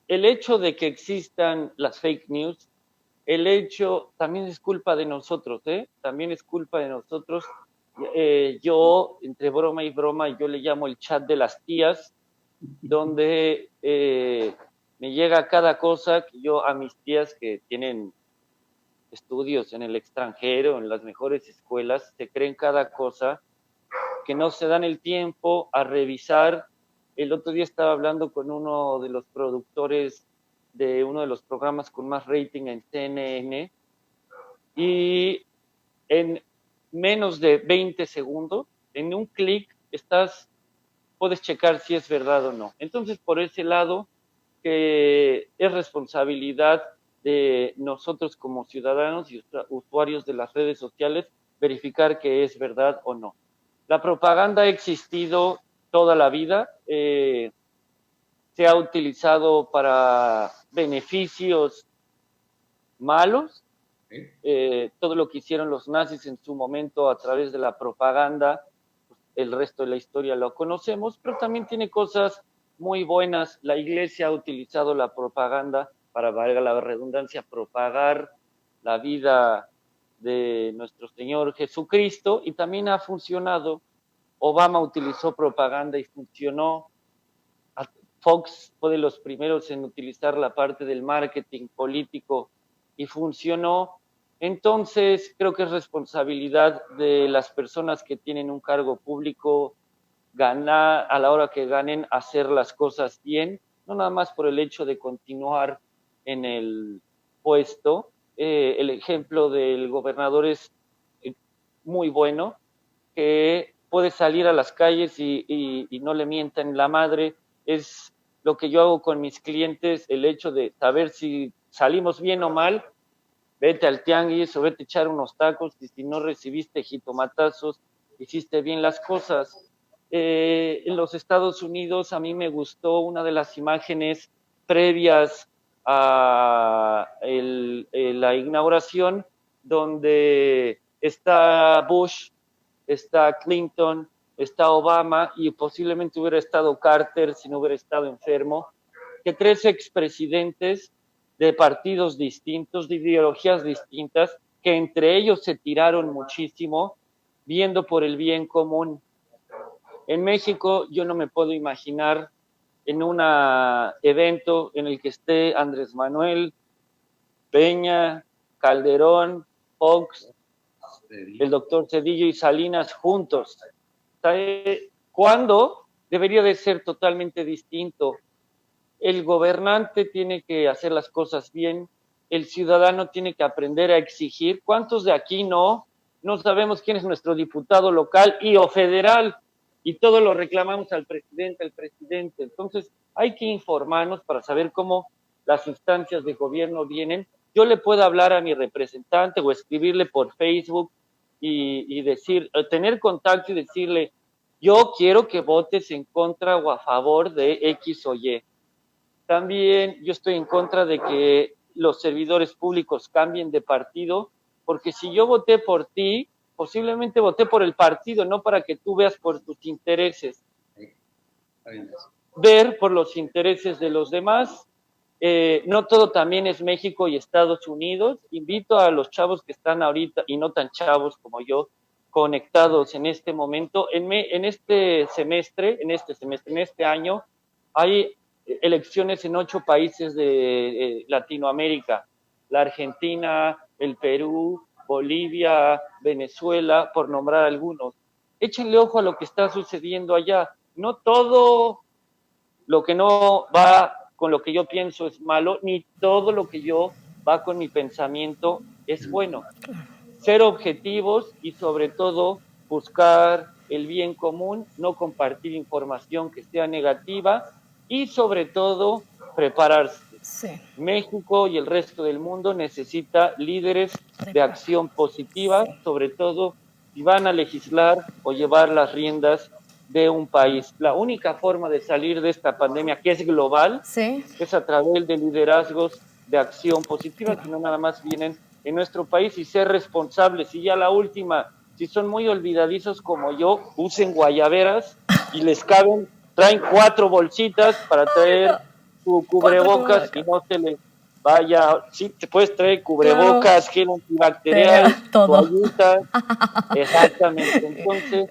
D: el hecho de que existan las fake news, el hecho también es culpa de nosotros, también es culpa de nosotros. Yo, entre broma y broma, yo le llamo el chat de las tías, donde me llega cada cosa que yo a mis tías que tienen estudios en el extranjero, en las mejores escuelas, se creen cada cosa, que no se dan el tiempo a revisar. El otro día estaba hablando con uno de los productores de uno de los programas con más rating en CNN y en menos de 20 segundos, en un clic, puedes checar si es verdad o no. Entonces, por ese lado, que es responsabilidad de nosotros como ciudadanos y usuarios de las redes sociales verificar que es verdad o no. La propaganda ha existido toda la vida, se ha utilizado para beneficios malos, todo lo que hicieron los nazis en su momento a través de la propaganda, el resto de la historia lo conocemos, pero también tiene cosas muy buenas. La Iglesia ha utilizado la propaganda para, valga la redundancia, propagar la vida de nuestro Señor Jesucristo, y también ha funcionado. Obama utilizó propaganda y funcionó. Fox fue de los primeros en utilizar la parte del marketing político y funcionó. Entonces, creo que es responsabilidad de las personas que tienen un cargo público ganar, a la hora que ganen, hacer las cosas bien, no nada más por el hecho de continuar en el puesto. El ejemplo del gobernador es muy bueno, que puede salir a las calles y no le mientan la madre. Es lo que yo hago con mis clientes, el hecho de saber si salimos bien o mal. Vete al tianguis o vete a echar unos tacos, y si no recibiste jitomatazos, hiciste bien las cosas. En los Estados Unidos a mí me gustó una de las imágenes previas a la inauguración, donde está Bush, está Clinton, está Obama, y posiblemente hubiera estado Carter si no hubiera estado enfermo, que 3 expresidentes de partidos distintos, de ideologías distintas, que entre ellos se tiraron muchísimo, viendo por el bien común. En México yo no me puedo imaginar en un evento en el que esté Andrés Manuel, Peña, Calderón, Fox, el doctor Zedillo y Salinas juntos. ¿Cuándo? Debería de ser totalmente distinto. El gobernante tiene que hacer las cosas bien, el ciudadano tiene que aprender a exigir. ¿Cuántos de aquí no sabemos quién es nuestro diputado local y o federal? Y todo lo reclamamos al presidente, Entonces, hay que informarnos para saber cómo las instancias de gobierno vienen. Yo le puedo hablar a mi representante o escribirle por Facebook y decir, tener contacto y decirle, yo quiero que votes en contra o a favor de X o Y. También yo estoy en contra de que los servidores públicos cambien de partido, porque si yo voté por ti, posiblemente voté por el partido, no para que tú veas por tus intereses. Ver por los intereses de los demás. No todo también es México y Estados Unidos. Invito a los chavos que están ahorita, y no tan chavos como yo, conectados en este momento. En este año, hay elecciones en 8 países de Latinoamérica: la Argentina, el Perú, Bolivia, Venezuela, por nombrar algunos. Échenle ojo a lo que está sucediendo allá. No todo lo que no va con lo que yo pienso es malo, ni todo lo que yo va con mi pensamiento es bueno. Ser objetivos y sobre todo buscar el bien común, no compartir información que sea negativa y sobre todo prepararse.
A: Sí.
D: México y el resto del mundo necesita líderes de acción positiva, sobre todo si van a legislar o llevar las riendas de un país. La única forma de salir de esta pandemia, que es global,
A: Sí.
D: es a través de liderazgos de acción positiva, que no nada más vienen en nuestro país, y ser responsables. Y ya la última, si son muy olvidadizos como yo, usen guayaberas y les caben, traen 4 bolsitas para traer su cubrebocas y no se les vaya. Sí, te puedes traer cubrebocas, gel antibacterial, toallitas. Exactamente. Entonces,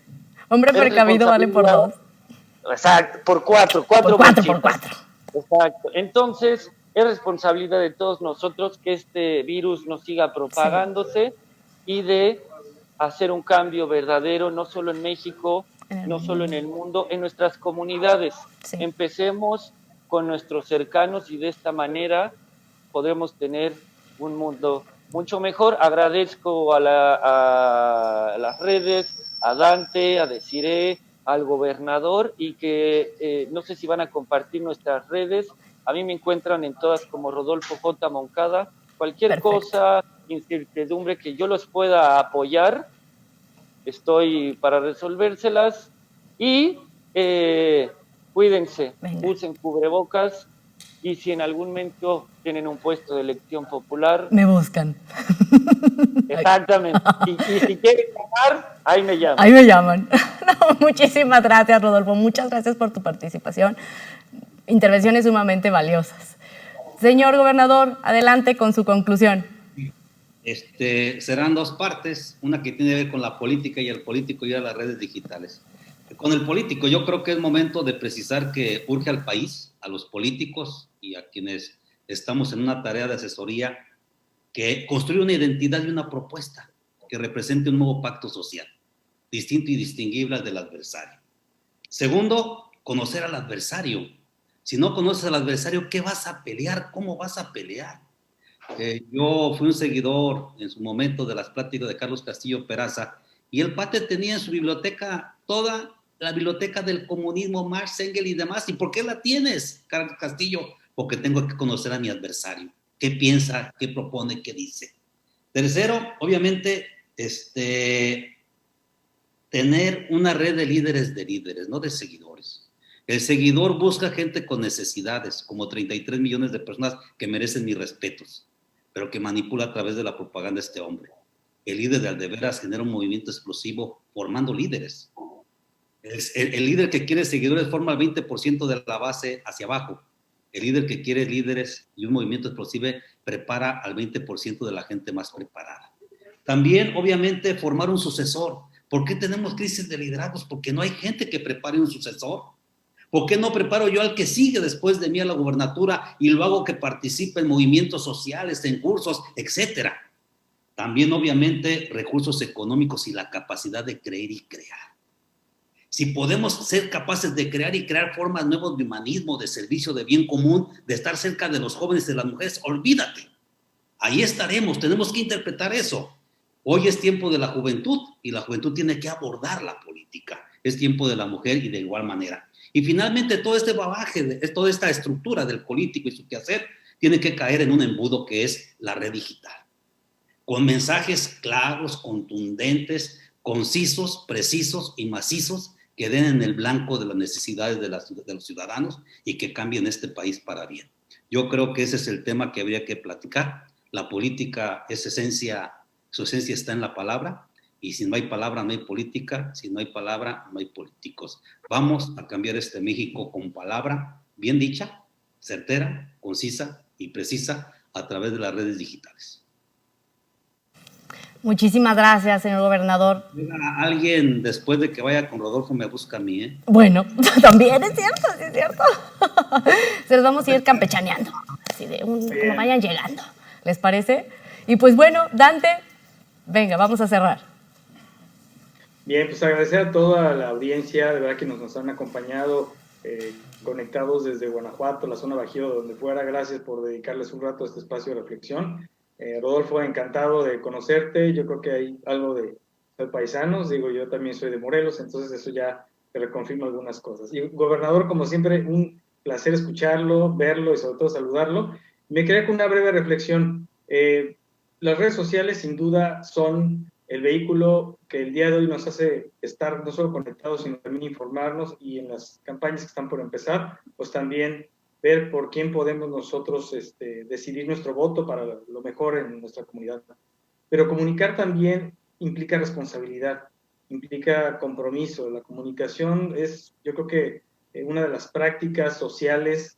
A: hombre precavido vale por 2.
D: Exacto, por 4
A: por 4.
D: Exacto. Entonces, es responsabilidad de todos nosotros que este virus no siga propagándose, sí, y de hacer un cambio verdadero, no solo en México, no solo en el mundo, en nuestras comunidades. Sí. Empecemos con nuestros cercanos y de esta manera podremos tener un mundo mucho mejor. Agradezco a las redes, a Dante, a Desiree, al gobernador, y que no sé si van a compartir nuestras redes. A mí me encuentran en todas como Rodolfo J. Moncada. Cualquier Perfecto. Cosa, incertidumbre que yo los pueda apoyar, estoy para resolvérselas. Y cuídense, usen cubrebocas, y si en algún momento tienen un puesto de elección popular,
A: me buscan.
D: Exactamente. Y si quieren llamar, ahí me llaman.
A: Ahí me llaman. No, muchísimas gracias, Rodolfo. Muchas gracias por tu participación. Intervenciones sumamente valiosas. Señor gobernador, adelante con su conclusión.
B: Serán 2 partes, una que tiene que ver con la política y el político y a las redes digitales. Con el político, yo creo que es momento de precisar que urge al país, a los políticos y a quienes estamos en una tarea de asesoría, que construya una identidad y una propuesta que represente un nuevo pacto social, distinto y distinguible del adversario. Segundo, conocer al adversario. Si no conoces al adversario, ¿qué vas a pelear? ¿Cómo vas a pelear? Yo fui un seguidor en su momento de las pláticas de Carlos Castillo Peraza, y el Pate tenía en su biblioteca toda la biblioteca del comunismo, Marx, Engels y demás. ¿Y por qué la tienes, Carlos Castillo? Porque tengo que conocer a mi adversario. ¿Qué piensa? ¿Qué propone? ¿Qué dice? Tercero, obviamente, tener una red de líderes, no de seguidores. El seguidor busca gente con necesidades, como 33 millones de personas que merecen mis respetos, pero que manipula a través de la propaganda este hombre. El líder de aldeveras genera un movimiento explosivo formando líderes. El líder que quiere seguidores forma el 20% de la base hacia abajo. El líder que quiere líderes y un movimiento explosivo prepara al 20% de la gente más preparada. También, obviamente, formar un sucesor. ¿Por qué tenemos crisis de liderazgos? Porque no hay gente que prepare un sucesor. ¿Por qué no preparo yo al que sigue después de mí a la gubernatura y lo hago que participe en movimientos sociales, en cursos, etcétera? También, obviamente, recursos económicos y la capacidad de creer y crear. Si podemos ser capaces de crear y crear formas nuevas de humanismo, de servicio, de bien común, de estar cerca de los jóvenes y de las mujeres, olvídate. Ahí estaremos, tenemos que interpretar eso. Hoy es tiempo de la juventud y la juventud tiene que abordar la política. Es tiempo de la mujer y de igual manera. Y finalmente todo este bagaje, toda esta estructura del político y su quehacer tiene que caer en un embudo que es la red digital. con mensajes claros, contundentes, concisos, precisos y macizos que den en el blanco de las necesidades de los ciudadanos y que cambien este país para bien. Yo creo que ese es el tema que habría que platicar. La política es esencia, su esencia está en la palabra, y si no hay palabra no hay política, si no hay palabra no hay políticos. Vamos a cambiar este México con palabra bien dicha, certera, concisa y precisa a través de las redes digitales.
A: Muchísimas gracias, señor gobernador.
B: Alguien, después de que vaya con Rodolfo, me busca a mí, ¿eh?
A: Bueno, también es cierto, sí es cierto. Se los vamos a ir campechaneando, así de como vayan llegando. ¿Les parece? Y pues bueno, Dante, venga, vamos a cerrar.
C: Bien, pues agradecer a toda la audiencia, de verdad que nos han acompañado, conectados desde Guanajuato, la zona Bajío, donde fuera. Gracias por dedicarles un rato a este espacio de reflexión. Rodolfo, encantado de conocerte. Yo creo que hay algo de paisanos, digo, yo también soy de Morelos, entonces eso ya te reconfirma algunas cosas. Y gobernador, como siempre, un placer escucharlo, verlo y sobre todo saludarlo. Me quedé con una breve reflexión. Las redes sociales sin duda son el vehículo que el día de hoy nos hace estar no solo conectados, sino también informarnos, y en las campañas que están por empezar, pues también ver por quién podemos nosotros decidir nuestro voto para lo mejor en nuestra comunidad. Pero comunicar también implica responsabilidad, implica compromiso. La comunicación es, yo creo que una de las prácticas sociales,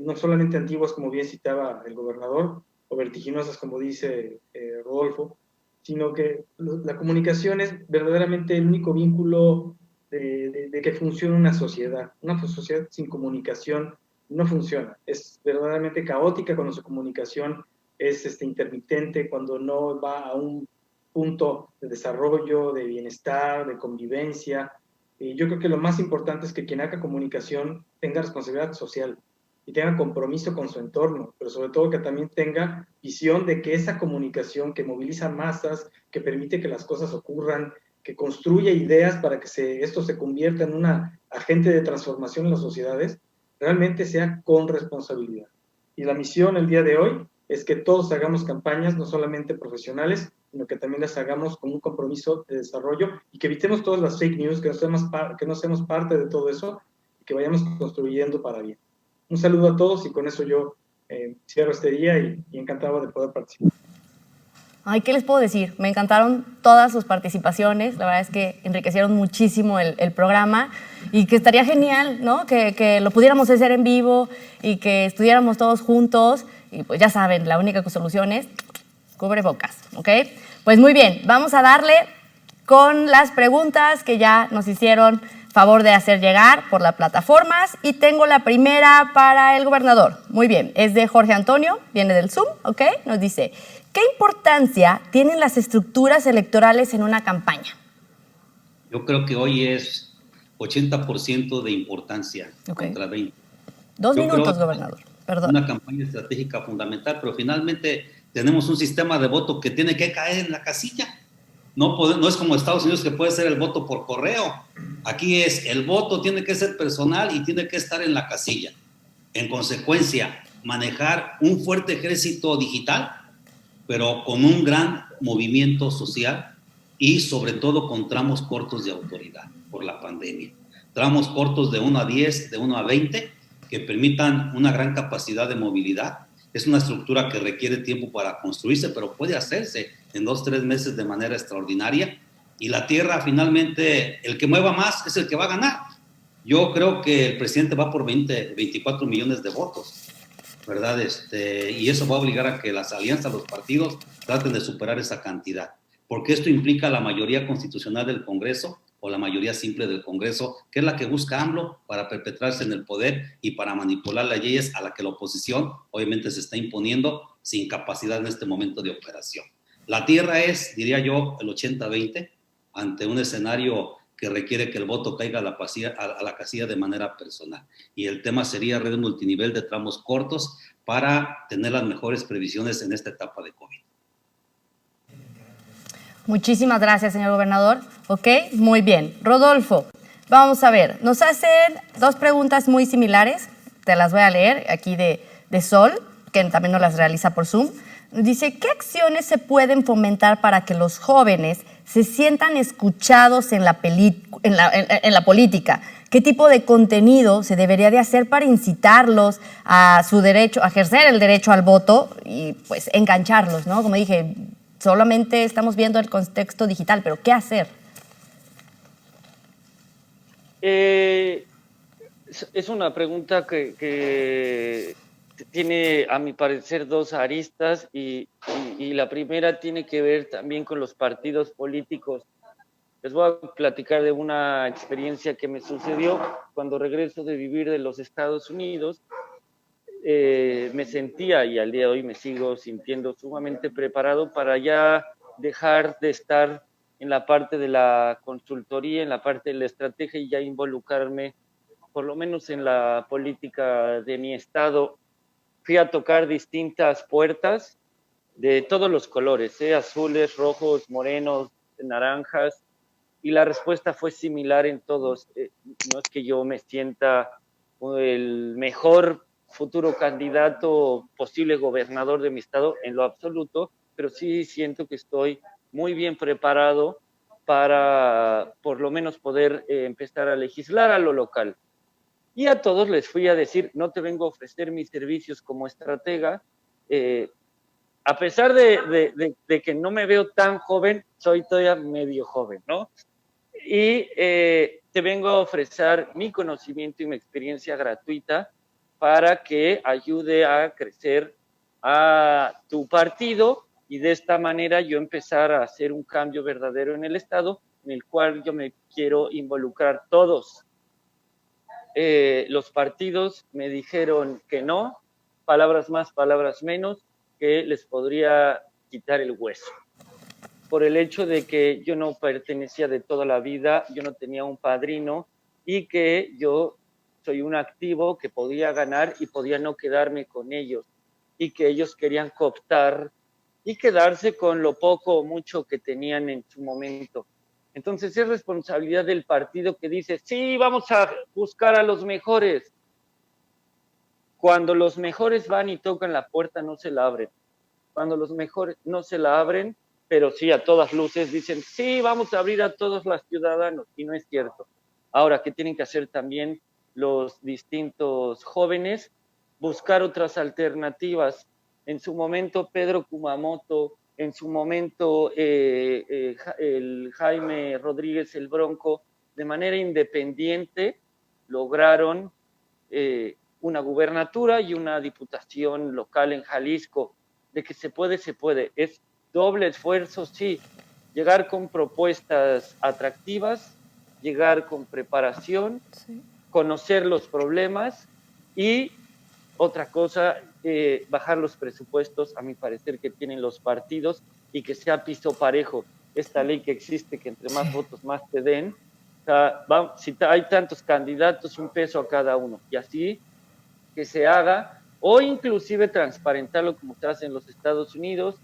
C: no solamente antiguas, como bien citaba el gobernador, o vertiginosas, como dice Rodolfo, sino que la comunicación es verdaderamente el único vínculo de que funcione una sociedad. Una sociedad sin comunicación no funciona. Es verdaderamente caótica cuando su comunicación es intermitente, cuando no va a un punto de desarrollo, de bienestar, de convivencia. Yo creo que lo más importante es que quien haga comunicación tenga responsabilidad social y tenga compromiso con su entorno, pero sobre todo que también tenga visión de que esa comunicación que moviliza masas, que permite que las cosas ocurran, que construye ideas para que esto se convierta en una agente de transformación en las sociedades, realmente sea con responsabilidad. Y la misión el día de hoy es que todos hagamos campañas, no solamente profesionales, sino que también las hagamos con un compromiso de desarrollo y que evitemos todas las fake news, que no seamos parte de todo eso y que vayamos construyendo para bien. Un saludo a todos, y con eso yo cierro este día y encantado de poder participar.
A: Ay, ¿qué les puedo decir? Me encantaron todas sus participaciones, la verdad es que enriquecieron muchísimo el programa, y que estaría genial, ¿no? Que lo pudiéramos hacer en vivo y que estudiáramos todos juntos, y pues ya saben, la única solución es cubrebocas, ¿ok? Pues muy bien, vamos a darle con las preguntas que ya nos hicieron favor de hacer llegar por las plataformas, y tengo la primera para el gobernador. Muy bien, es de Jorge Antonio, viene del Zoom, ¿ok? Nos dice: ¿qué importancia tienen las estructuras electorales en una campaña?
B: Yo creo que hoy es 80% de importancia,
A: okay,
B: contra 20.
A: 2 minutos, gobernador, perdón.
B: Una campaña estratégica fundamental, pero finalmente tenemos un sistema de voto que tiene que caer en la casilla. No es como Estados Unidos, que puede ser el voto por correo. Aquí es el voto tiene que ser personal y tiene que estar en la casilla. En consecuencia, manejar un fuerte ejército digital, pero con un gran movimiento social y sobre todo con tramos cortos de autoridad por la pandemia. Tramos cortos de 1 a 10, de 1 a 20, que permitan una gran capacidad de movilidad. Es una estructura que requiere tiempo para construirse, pero puede hacerse en 2 o 3 meses de manera extraordinaria. Y la tierra, finalmente, el que mueva más es el que va a ganar. Yo creo que el presidente va por 24 millones de votos, ¿verdad? Y eso va a obligar a que las alianzas, los partidos, traten de superar esa cantidad, porque esto implica la mayoría constitucional del Congreso o la mayoría simple del Congreso, que es la que busca AMLO para perpetrarse en el poder y para manipular las leyes a la que la oposición obviamente se está imponiendo sin capacidad en este momento de operación. La tierra es, diría yo, el 80-20 ante un escenario que requiere que el voto caiga a la casilla de manera personal. Y el tema sería red multinivel de tramos cortos para tener las mejores previsiones en esta etapa de COVID.
A: Muchísimas gracias, señor gobernador. Ok, muy bien. Rodolfo, vamos a ver, nos hacen 2 preguntas muy similares, te las voy a leer aquí de Sol, que también nos las realiza por Zoom. Dice, ¿qué acciones se pueden fomentar para que los jóvenes se sientan escuchados en la política? ¿Qué tipo de contenido se debería de hacer para incitarlos a su derecho, a ejercer el derecho al voto y pues engancharlos, ¿no? Como dije, solamente estamos viendo el contexto digital, pero ¿qué hacer?
D: Es una pregunta que tiene, a mi parecer, dos aristas y la primera tiene que ver también con los partidos políticos. Les voy a platicar de una experiencia que me sucedió cuando regreso de vivir de los Estados Unidos. Me sentía, y al día de hoy me sigo sintiendo sumamente preparado para ya dejar de estar en la parte de la consultoría, en la parte de la estrategia y ya involucrarme, por lo menos en la política de mi estado. Fui a tocar distintas puertas de todos los colores, azules, rojos, morenos, naranjas, y la respuesta fue similar en todos. No es que yo me sienta el mejor futuro candidato, posible gobernador de mi estado, en lo absoluto, pero sí siento que estoy muy bien preparado para por lo menos poder empezar a legislar a lo local. Y a todos les fui a decir, no te vengo a ofrecer mis servicios como estratega, a pesar de que no me veo tan joven, soy todavía medio joven, ¿no? Y te vengo a ofrecer mi conocimiento y mi experiencia gratuita para que ayude a crecer a tu partido y de esta manera yo empezar a hacer un cambio verdadero en el Estado, en el cual yo me quiero involucrar todos. Los partidos me dijeron que no, palabras más, palabras menos, que les podría quitar el hueso. Por el hecho de que yo no pertenecía de toda la vida, yo no tenía un padrino y que yo soy un activo que podía ganar y podía no quedarme con ellos y que ellos querían cooptar y quedarse con lo poco o mucho que tenían en su momento. Entonces es responsabilidad del partido que dice, sí, vamos a buscar a los mejores. Cuando los mejores van y tocan la puerta, no se la abren. Cuando los mejores no se la abren, pero sí a todas luces dicen, sí, vamos a abrir a todos los ciudadanos, y no es cierto. Ahora, ¿qué tienen que hacer también los distintos jóvenes? Buscar otras alternativas. En su momento, Pedro Kumamoto, en su momento, el Jaime Rodríguez el Bronco, de manera independiente, lograron una gubernatura y una diputación local en Jalisco. De que se puede, se puede. Es doble esfuerzo, sí. Llegar con propuestas atractivas, llegar con preparación, sí, conocer los problemas y otra cosa, bajar los presupuestos, a mi parecer, que tienen los partidos y que sea piso parejo. Esta ley que existe, que entre más votos más te den, o sea, si hay tantos candidatos, un peso a cada uno. Y así que se haga, o inclusive transparentarlo como se hace en los Estados Unidos.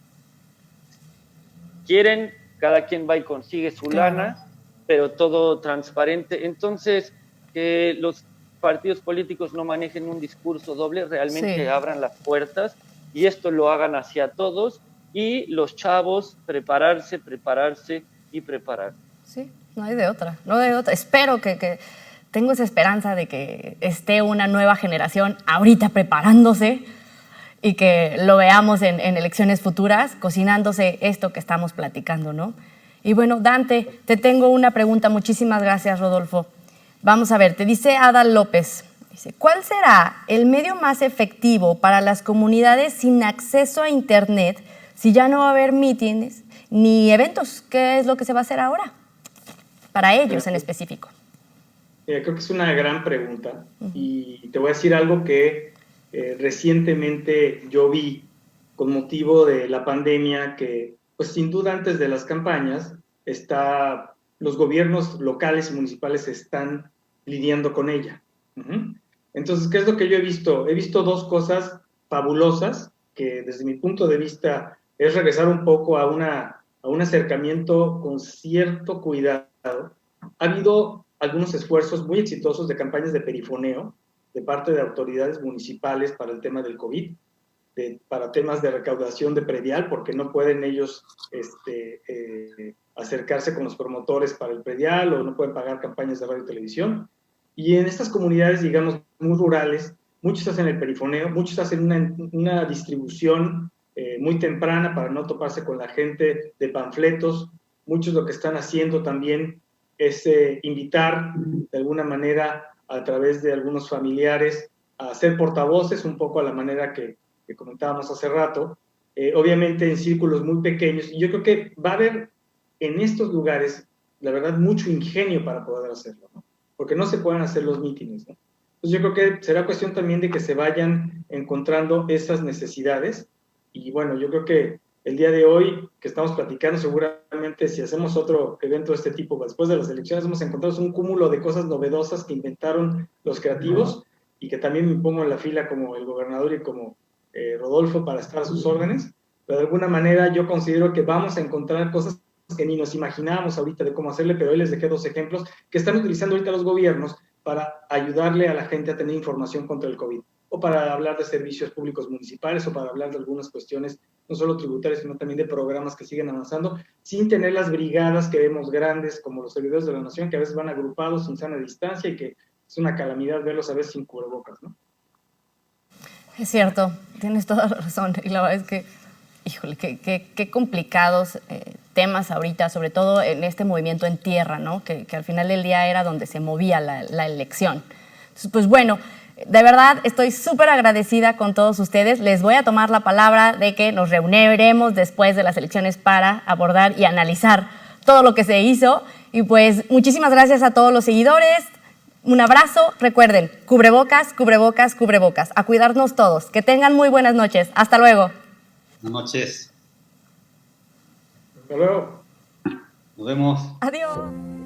D: Quieren, cada quien va y consigue su lana, pero todo transparente. Entonces, que los partidos políticos no manejen un discurso doble, realmente abran las puertas y esto lo hagan hacia todos y los chavos prepararse y prepararse.
A: Sí, no hay de otra, no hay de otra. Espero que tengo esa esperanza de que esté una nueva generación ahorita preparándose y que lo veamos en elecciones futuras, cocinándose esto que estamos platicando, ¿no? Y bueno, Dante, te tengo una pregunta. Muchísimas gracias, Rodolfo. Vamos a ver, te dice Adal López, dice, ¿cuál será el medio más efectivo para las comunidades sin acceso a Internet si ya no va a haber mítines ni eventos? ¿Qué es lo que se va a hacer ahora para ellos en específico?
C: Creo que es una gran pregunta y te voy a decir algo que recientemente yo vi con motivo de la pandemia que, pues sin duda antes de las campañas, los gobiernos locales y municipales están lidiando con ella. Entonces, ¿qué es lo que yo he visto? He visto dos cosas fabulosas que desde mi punto de vista es regresar un poco a un acercamiento con cierto cuidado. Ha habido algunos esfuerzos muy exitosos de campañas de perifoneo de parte de autoridades municipales para el tema del COVID. para temas de recaudación de predial, porque no pueden ellos acercarse con los promotores para el predial o no pueden pagar campañas de radio y televisión. Y en estas comunidades, digamos, muy rurales, muchos hacen el perifoneo, muchos hacen una distribución muy temprana para no toparse con la gente de panfletos. Muchos lo que están haciendo también es invitar de alguna manera a través de algunos familiares a ser portavoces, un poco a la manera que comentábamos hace rato, obviamente en círculos muy pequeños. Y yo creo que va a haber en estos lugares, la verdad, mucho ingenio para poder hacerlo, ¿no? Porque no se pueden hacer los mítines, ¿no? Entonces yo creo que será cuestión también de que se vayan encontrando esas necesidades. Y bueno, yo creo que el día de hoy que estamos platicando, seguramente si hacemos otro evento de este tipo después de las elecciones, hemos encontrado un cúmulo de cosas novedosas que inventaron los creativos y que también me pongo en la fila como el gobernador y como Rodolfo para estar a sus órdenes. Pero de alguna manera yo considero que vamos a encontrar cosas que ni nos imaginábamos ahorita de cómo hacerle, pero hoy les dejé 2 ejemplos que están utilizando ahorita los gobiernos para ayudarle a la gente a tener información contra el COVID, o para hablar de servicios públicos municipales, o para hablar de algunas cuestiones, no solo tributarias, sino también de programas que siguen avanzando, sin tener las brigadas que vemos grandes, como los servidores de la Nación, que a veces van agrupados sin sana distancia y que es una calamidad verlos a veces sin cubrebocas, ¿no?
A: Es cierto, tienes toda la razón. Y la verdad es que, híjole, qué complicados temas ahorita, sobre todo en este movimiento en tierra, ¿no? Que al final del día era donde se movía la elección. Entonces, pues bueno, de verdad estoy súper agradecida con todos ustedes. Les voy a tomar la palabra de que nos reuniremos después de las elecciones para abordar y analizar todo lo que se hizo. Y pues muchísimas gracias a todos los seguidores. Un abrazo. Recuerden, cubrebocas, cubrebocas, cubrebocas. A cuidarnos todos. Que tengan muy buenas noches. Hasta luego.
B: Buenas noches.
C: Hasta luego.
B: Nos vemos.
A: Adiós.